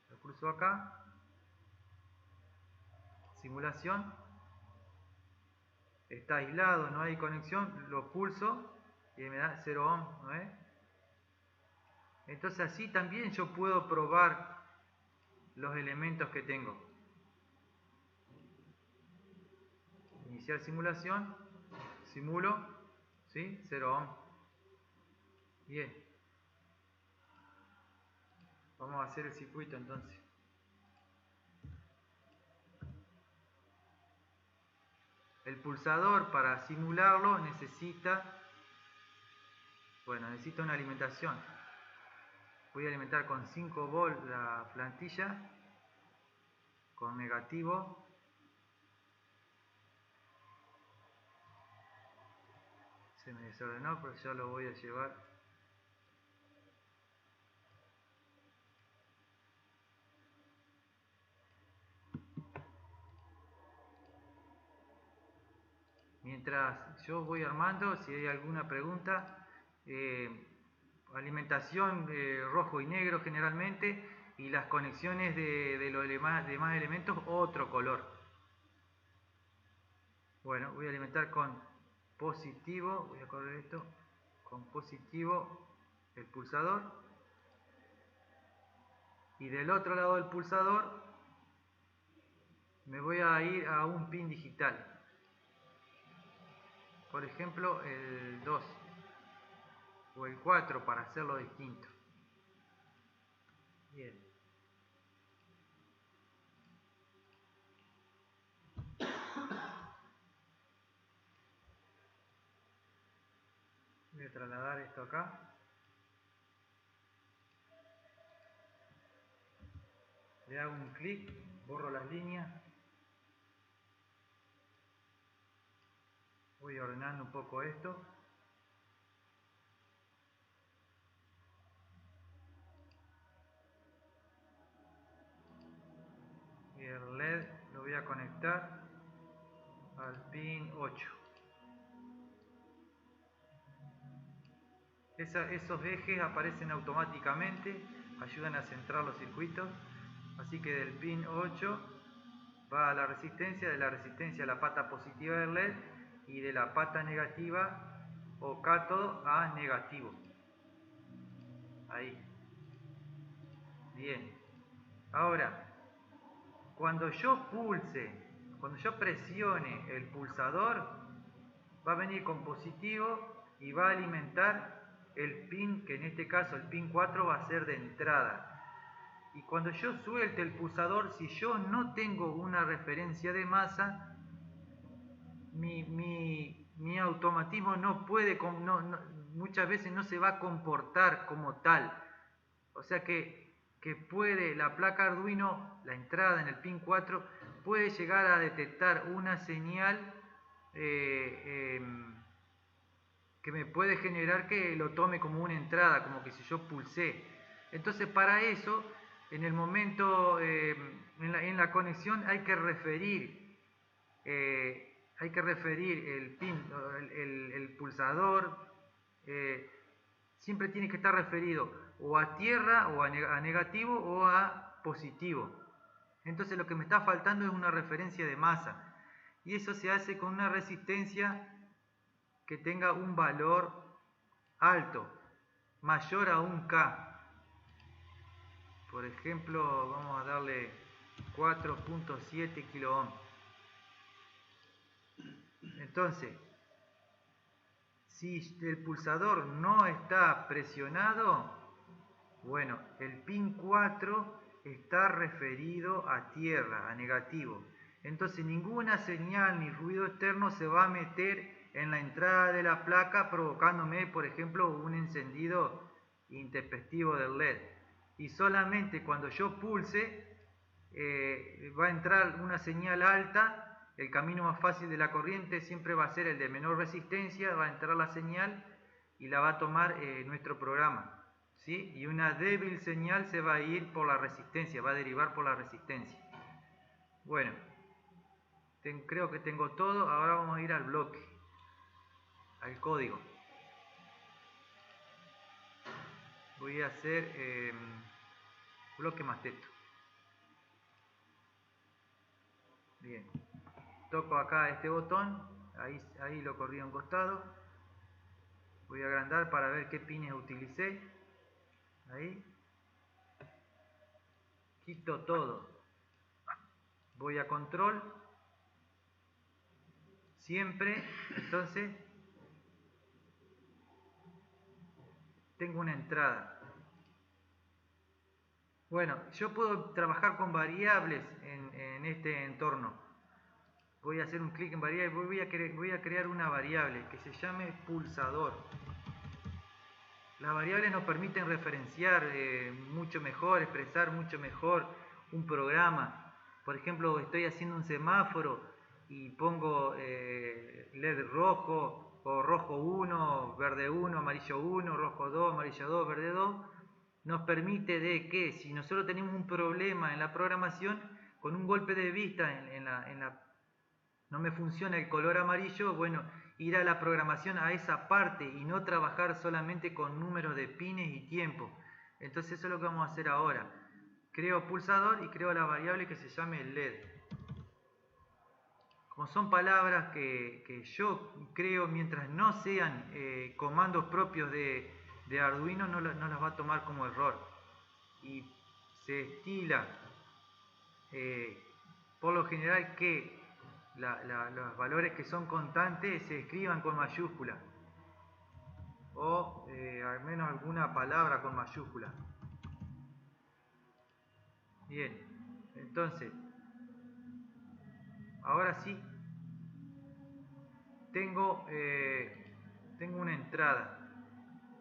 S5: lo cruzo acá, simulación, está aislado, no hay conexión, lo pulso y me da 0 ohm, ¿no es? Entonces así también yo puedo probar los elementos que tengo. Iniciar simulación, simulo, ¿sí? 0 ohm. Bien. Vamos a hacer el circuito entonces. El pulsador para simularlo necesita una alimentación. Voy a alimentar con 5 volts la plantilla, con negativo. Se me desordenó, pero ya lo voy a llevar. Mientras yo voy armando, si hay alguna pregunta, alimentación rojo y negro generalmente, y las conexiones de los demás elementos otro color. Bueno, voy a alimentar con positivo, voy a correr esto, con positivo el pulsador, y del otro lado del pulsador me voy a ir a un pin digital. Por ejemplo, el 2 o el 4 para hacerlo distinto. Bien. Voy a trasladar esto acá. Le hago un clic, borro las líneas. Voy ordenando un poco esto. Y el LED lo voy a conectar al pin 8. Esos ejes aparecen automáticamente, ayudan a centrar los circuitos. Así que del pin 8 va a la resistencia, de la resistencia a la pata positiva del LED y de la pata negativa o cátodo a negativo. Ahí. Bien. Ahora, cuando yo presione el pulsador, va a venir con positivo y va a alimentar el pin, que en este caso el pin 4 va a ser de entrada. Y cuando yo suelte el pulsador, si yo no tengo una referencia de masa, mi automatismo muchas veces no se va a comportar como tal. O sea que que puede, la placa Arduino, la entrada en el pin 4, puede llegar a detectar una señal que me puede generar que lo tome como una entrada, como que si yo pulsé. Entonces para eso, en el momento, en la conexión hay que referir el pin, el pulsador, siempre tiene que estar referido o a tierra o a negativo o a positivo. Entonces lo que me está faltando es una referencia de masa, y eso se hace con una resistencia que tenga un valor alto, mayor a 1K. Por ejemplo, vamos a darle 4.7 kilo ohm. Entonces, si el pulsador no está presionado, bueno, el pin 4 está referido a tierra, a negativo. Entonces ninguna señal ni ruido externo se va a meter en la entrada de la placa, provocándome, por ejemplo, un encendido intempestivo del LED. Y solamente cuando yo pulse, va a entrar una señal alta. El camino más fácil de la corriente siempre va a ser el de menor resistencia. Va a entrar la señal y la va a tomar nuestro programa, ¿sí? Y una débil señal se va a ir por la resistencia, va a derivar por la resistencia. Bueno, creo que tengo todo. Ahora vamos a ir al bloque, al código. Voy a hacer bloque masteto. Bien, toco acá este botón, ahí lo corrí a un costado. Voy a agrandar para ver qué pines utilicé. Ahí. Quito todo. Voy a control. Siempre, entonces, tengo una entrada. Bueno, yo puedo trabajar con variables en este entorno. Voy a hacer un clic en variable, voy a crear una variable que se llame pulsador. Las variables nos permiten referenciar mucho mejor, expresar mucho mejor un programa. Por ejemplo, estoy haciendo un semáforo y pongo LED rojo, o rojo 1, verde 1, amarillo 1, rojo 2, amarillo 2, verde 2. Nos permite de que si nosotros tenemos un problema en la programación, con un golpe de vista no me funciona el color amarillo, bueno, ir a la programación a esa parte y no trabajar solamente con números de pines y tiempo. Entonces eso es lo que vamos a hacer ahora. Creo pulsador y creo la variable que se llame LED. Como son palabras que yo creo, mientras no sean comandos propios de Arduino, no las va a tomar como error. Y se estila por lo general que los valores que son constantes se escriban con mayúscula, o al menos alguna palabra con mayúscula. Bien, entonces ahora sí tengo una entrada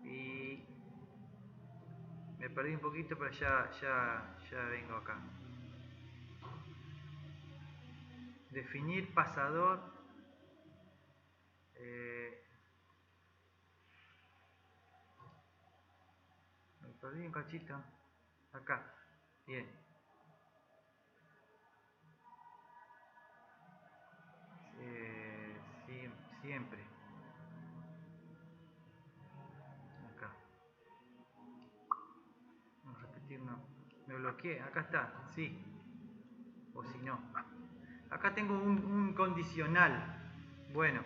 S5: y me perdí un poquito, pero ya vengo acá. Definir pasador. Me perdí un cachito. Acá. Bien. Siempre. Acá. Vamos a repetir, no. Me bloqueé. Acá está. Sí. O si no. Acá tengo un condicional. Bueno.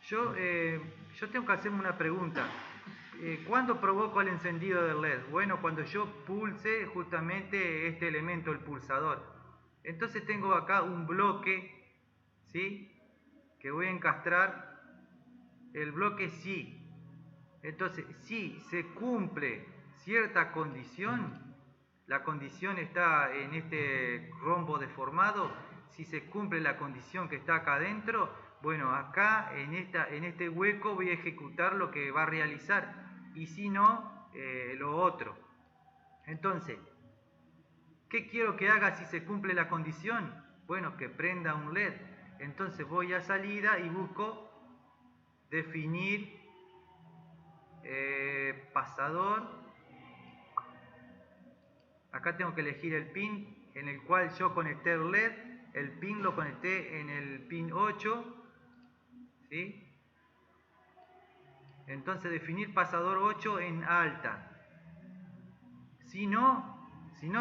S5: Yo tengo que hacerme una pregunta. ¿Cuándo provoco el encendido del LED? Bueno, cuando yo pulse justamente este elemento, el pulsador. Entonces tengo acá un bloque, ¿sí?, que voy a encastrar. El bloque sí. Entonces, si se cumple cierta condición, la condición está en este rombo deformado. Si se cumple la condición que está acá adentro, bueno, acá en este hueco voy a ejecutar lo que va a realizar, y si no, lo otro. Entonces, ¿qué quiero que haga si se cumple la condición? Bueno, que prenda un LED. Entonces voy a salida y busco definir pasador. Acá tengo que elegir el pin en el cual yo conecté el LED. El pin lo conecté en el pin 8. ¿Sí? Entonces definir pasador 8 en alta. Si no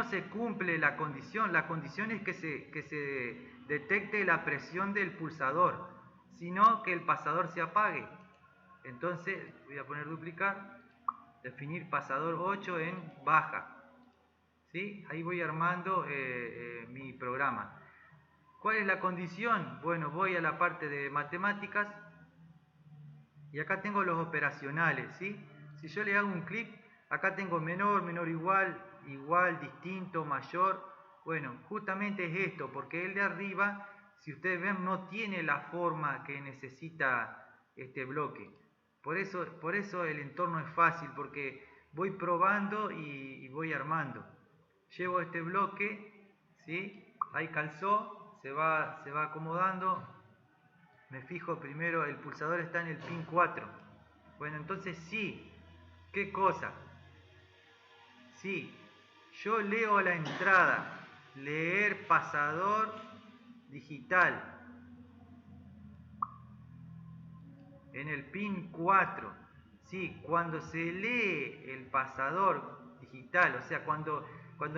S5: se cumple la condición es que se detecte la presión del pulsador, sino que el pasador se apague. Entonces voy a poner duplicar, definir pasador 8 en baja. ¿Sí? Ahí voy armando mi programa. ¿Cuál es la condición? Bueno, voy a la parte de matemáticas y acá tengo los operacionales. ¿Sí? Si yo le hago un clic, acá tengo menor, menor igual, igual, distinto, mayor. Bueno, justamente es esto, porque el de arriba, si ustedes ven, no tiene la forma que necesita este bloque. Por eso el entorno es fácil, porque voy probando y voy armando. Llevo este bloque, ¿sí? Ahí calzó, se va acomodando. Me fijo primero, el pulsador está en el pin 4. Bueno, entonces sí, ¿qué cosa? Sí, yo leo la entrada, leer pasador digital en el pin 4. Sí, cuando se lee el pasador digital, o sea, cuando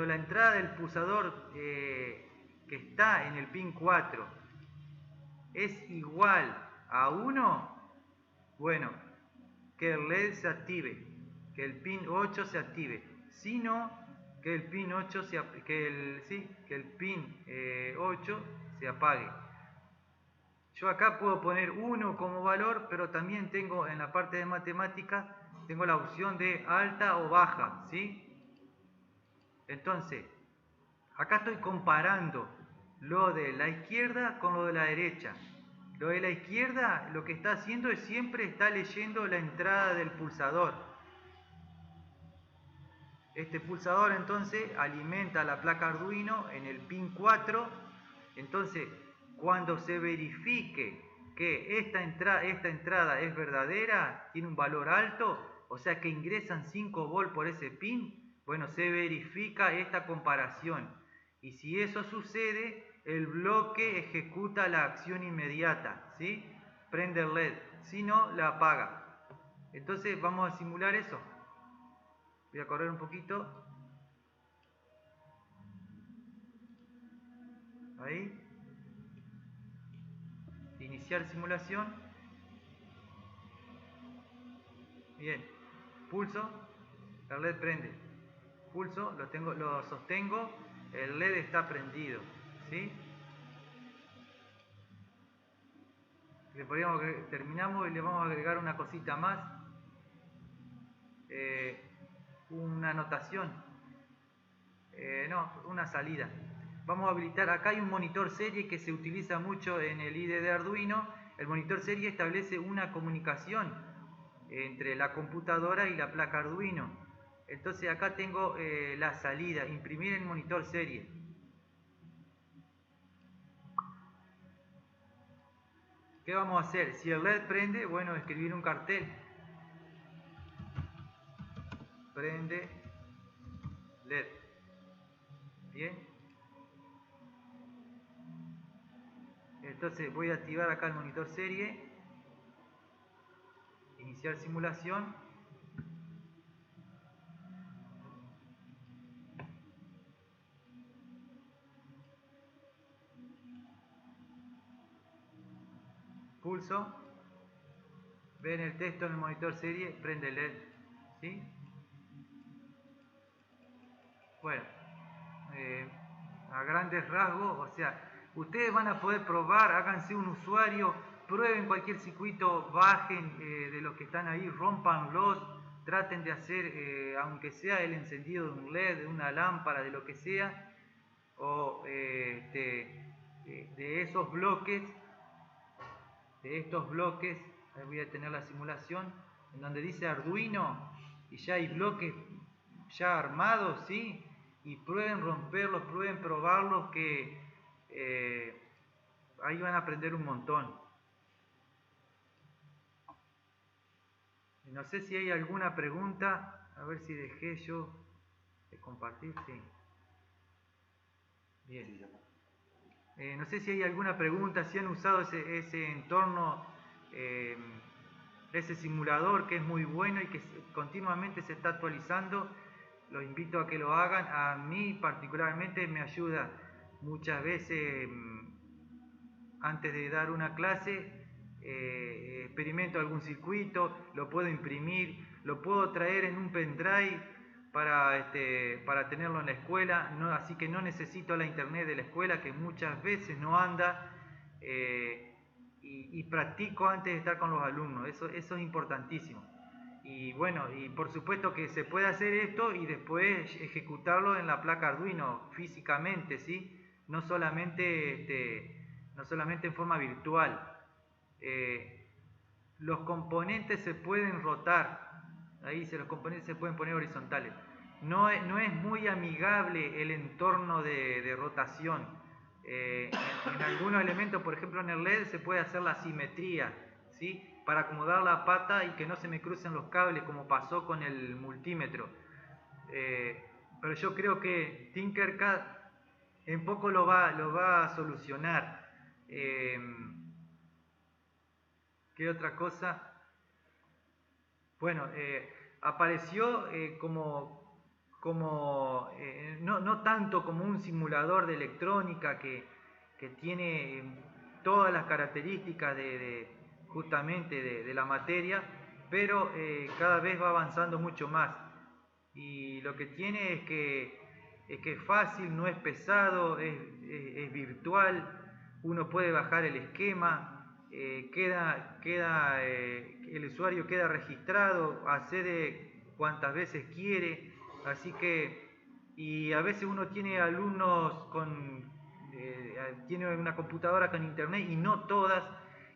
S5: la entrada del pulsador que está en el pin 4 es igual a 1, bueno, que el LED se active, que el pin 8 se active, sino que el pin 8 que el pin 8 se apague. Yo acá puedo poner 1 como valor, pero también tengo en la parte de matemáticas, tengo la opción de alta o baja, ¿sí? Entonces, acá estoy comparando lo de la izquierda con lo de la derecha. Lo de la izquierda lo que está haciendo es siempre está leyendo la entrada del pulsador. Este pulsador entonces alimenta la placa Arduino en el pin 4. Entonces, cuando se verifique que esta entrada es verdadera, tiene un valor alto, o sea que ingresan 5 volts por ese pin, bueno, se verifica esta comparación. Y si eso sucede, el bloque ejecuta la acción inmediata, ¿sí? Prende el LED, si no, la apaga. Entonces vamos a simular eso. Voy a correr un poquito. Ahí. Iniciar simulación. Bien. Pulso. El LED prende. Pulso, lo sostengo. El LED está prendido. ¿Sí? Terminamos y le vamos a agregar una cosita más. Una anotación. Una salida. Vamos a habilitar, acá hay un monitor serie que se utiliza mucho en el IDE de Arduino. El monitor serie establece una comunicación entre la computadora y la placa Arduino. Entonces acá tengo la salida, imprimir en monitor serie. ¿Qué vamos a hacer? Si el LED prende, bueno, escribir un cartel. Prende LED. Bien. Entonces voy a activar acá el monitor serie, iniciar simulación, pulso, ven el texto en el monitor serie, prende el LED, ¿sí? Bueno, a grandes rasgos, o sea, ustedes van a poder probar, háganse un usuario, prueben cualquier circuito, bajen de los que están ahí, rompanlos, traten de hacer, aunque sea el encendido de un LED, de una lámpara, de lo que sea, o de esos bloques, de estos bloques. Ahí voy a tener la simulación, en donde dice Arduino, y ya hay bloques ya armados, ¿sí? Y prueben romperlos, prueben probarlos, que ahí van a aprender un montón. No sé si hay alguna pregunta, a ver si dejé yo de compartir, sí. Bien. No sé si hay alguna pregunta, si han usado ese entorno, ese simulador que es muy bueno y que continuamente se está actualizando. Los invito a que lo hagan. A mí particularmente me ayuda muchas veces antes de dar una clase. Experimento algún circuito, lo puedo imprimir, lo puedo traer en un pendrive para tenerlo en la escuela, así que no necesito la internet de la escuela, que muchas veces no anda, y practico antes de estar con los alumnos. Eso es importantísimo. Y bueno, y por supuesto que se puede hacer esto y después ejecutarlo en la placa Arduino físicamente, ¿sí? No solamente en forma virtual. Los componentes se pueden rotar, los componentes se pueden poner horizontales. No es muy amigable el entorno de rotación. En algunos elementos, por ejemplo en el LED, se puede hacer la simetría, ¿sí? Para acomodar la pata y que no se me crucen los cables, como pasó con el multímetro. Pero yo creo que Tinkercad en poco lo va a solucionar. ¿Qué otra cosa? Bueno, apareció no tanto como un simulador de electrónica que tiene todas las características justamente de la materia, pero cada vez va avanzando mucho más. Y lo que tiene es que es fácil, no es pesado, es virtual, uno puede bajar el esquema. El usuario queda registrado, accede cuantas veces quiere, así que, y a veces uno tiene alumnos tiene una computadora con internet y no todas,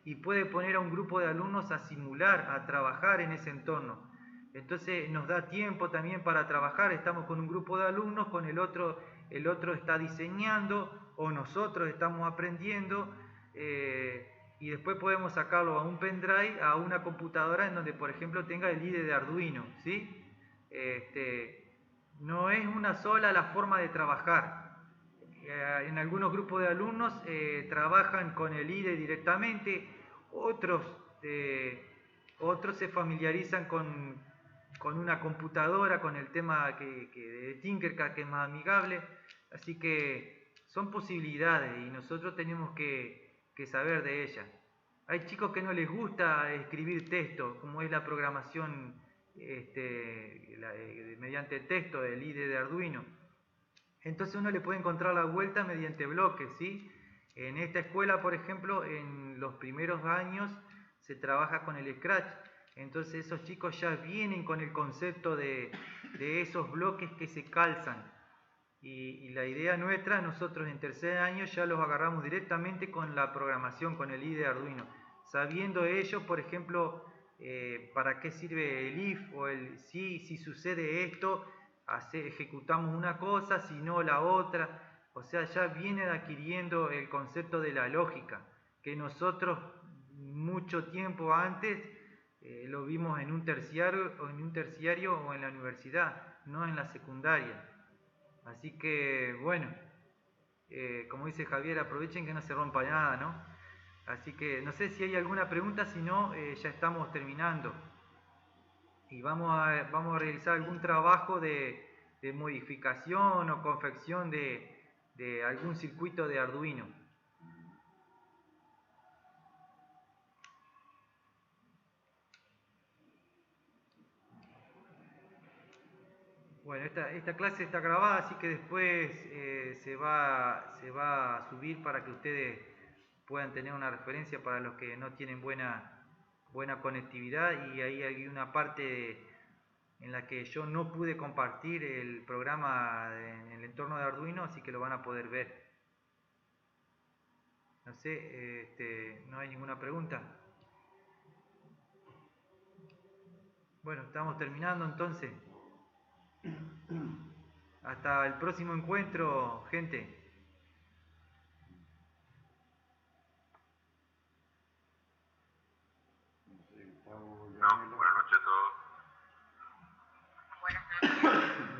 S5: y puede poner a un grupo de alumnos a simular, a trabajar en ese entorno. Entonces nos da tiempo también para trabajar. Estamos con un grupo de alumnos, con el otro está diseñando o nosotros estamos aprendiendo, y después podemos sacarlo a un pendrive, a una computadora en donde por ejemplo tenga el IDE de Arduino, ¿sí? No es una sola la forma de trabajar. En algunos grupos de alumnos trabajan con el IDE directamente, otros se familiarizan con una computadora, con el tema de Tinkercad, que es más amigable. Así que son posibilidades y nosotros tenemos que saber de ellas. Hay chicos que no les gusta escribir texto, como es la programación mediante texto del IDE de Arduino. Entonces uno le puede encontrar la vuelta mediante bloques, ¿sí? En esta escuela, por ejemplo, en los primeros años se trabaja con el Scratch. Entonces esos chicos ya vienen con el concepto de esos bloques que se calzan. Y la idea nuestra, nosotros en tercer año ya los agarramos directamente con la programación, con el IDE de Arduino. Sabiendo ellos, por ejemplo, para qué sirve el if o el si sucede esto, ejecutamos una cosa, si no la otra. O sea, ya vienen adquiriendo el concepto de la lógica, que nosotros mucho tiempo antes lo vimos en un terciario o en la universidad, no en la secundaria. Así que, bueno, como dice Javier, aprovechen que no se rompa nada, ¿no? Así que no sé si hay alguna pregunta, si no, ya estamos terminando. Y vamos a realizar algún trabajo de modificación o confección de algún circuito de Arduino. Bueno, esta clase está grabada, así que después se va a subir para que ustedes puedan tener una referencia para los que no tienen buena conectividad. Y ahí hay una parte en la que yo no pude compartir el programa en el entorno de Arduino, así que lo van a poder ver. No sé, no hay ninguna pregunta. Bueno, estamos terminando entonces. Hasta el próximo encuentro, gente.
S4: No, buenas noches a todos.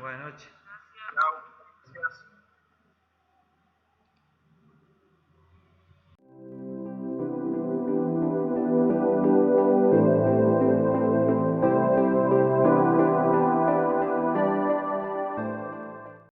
S5: Buenas noches.
S4: Chao.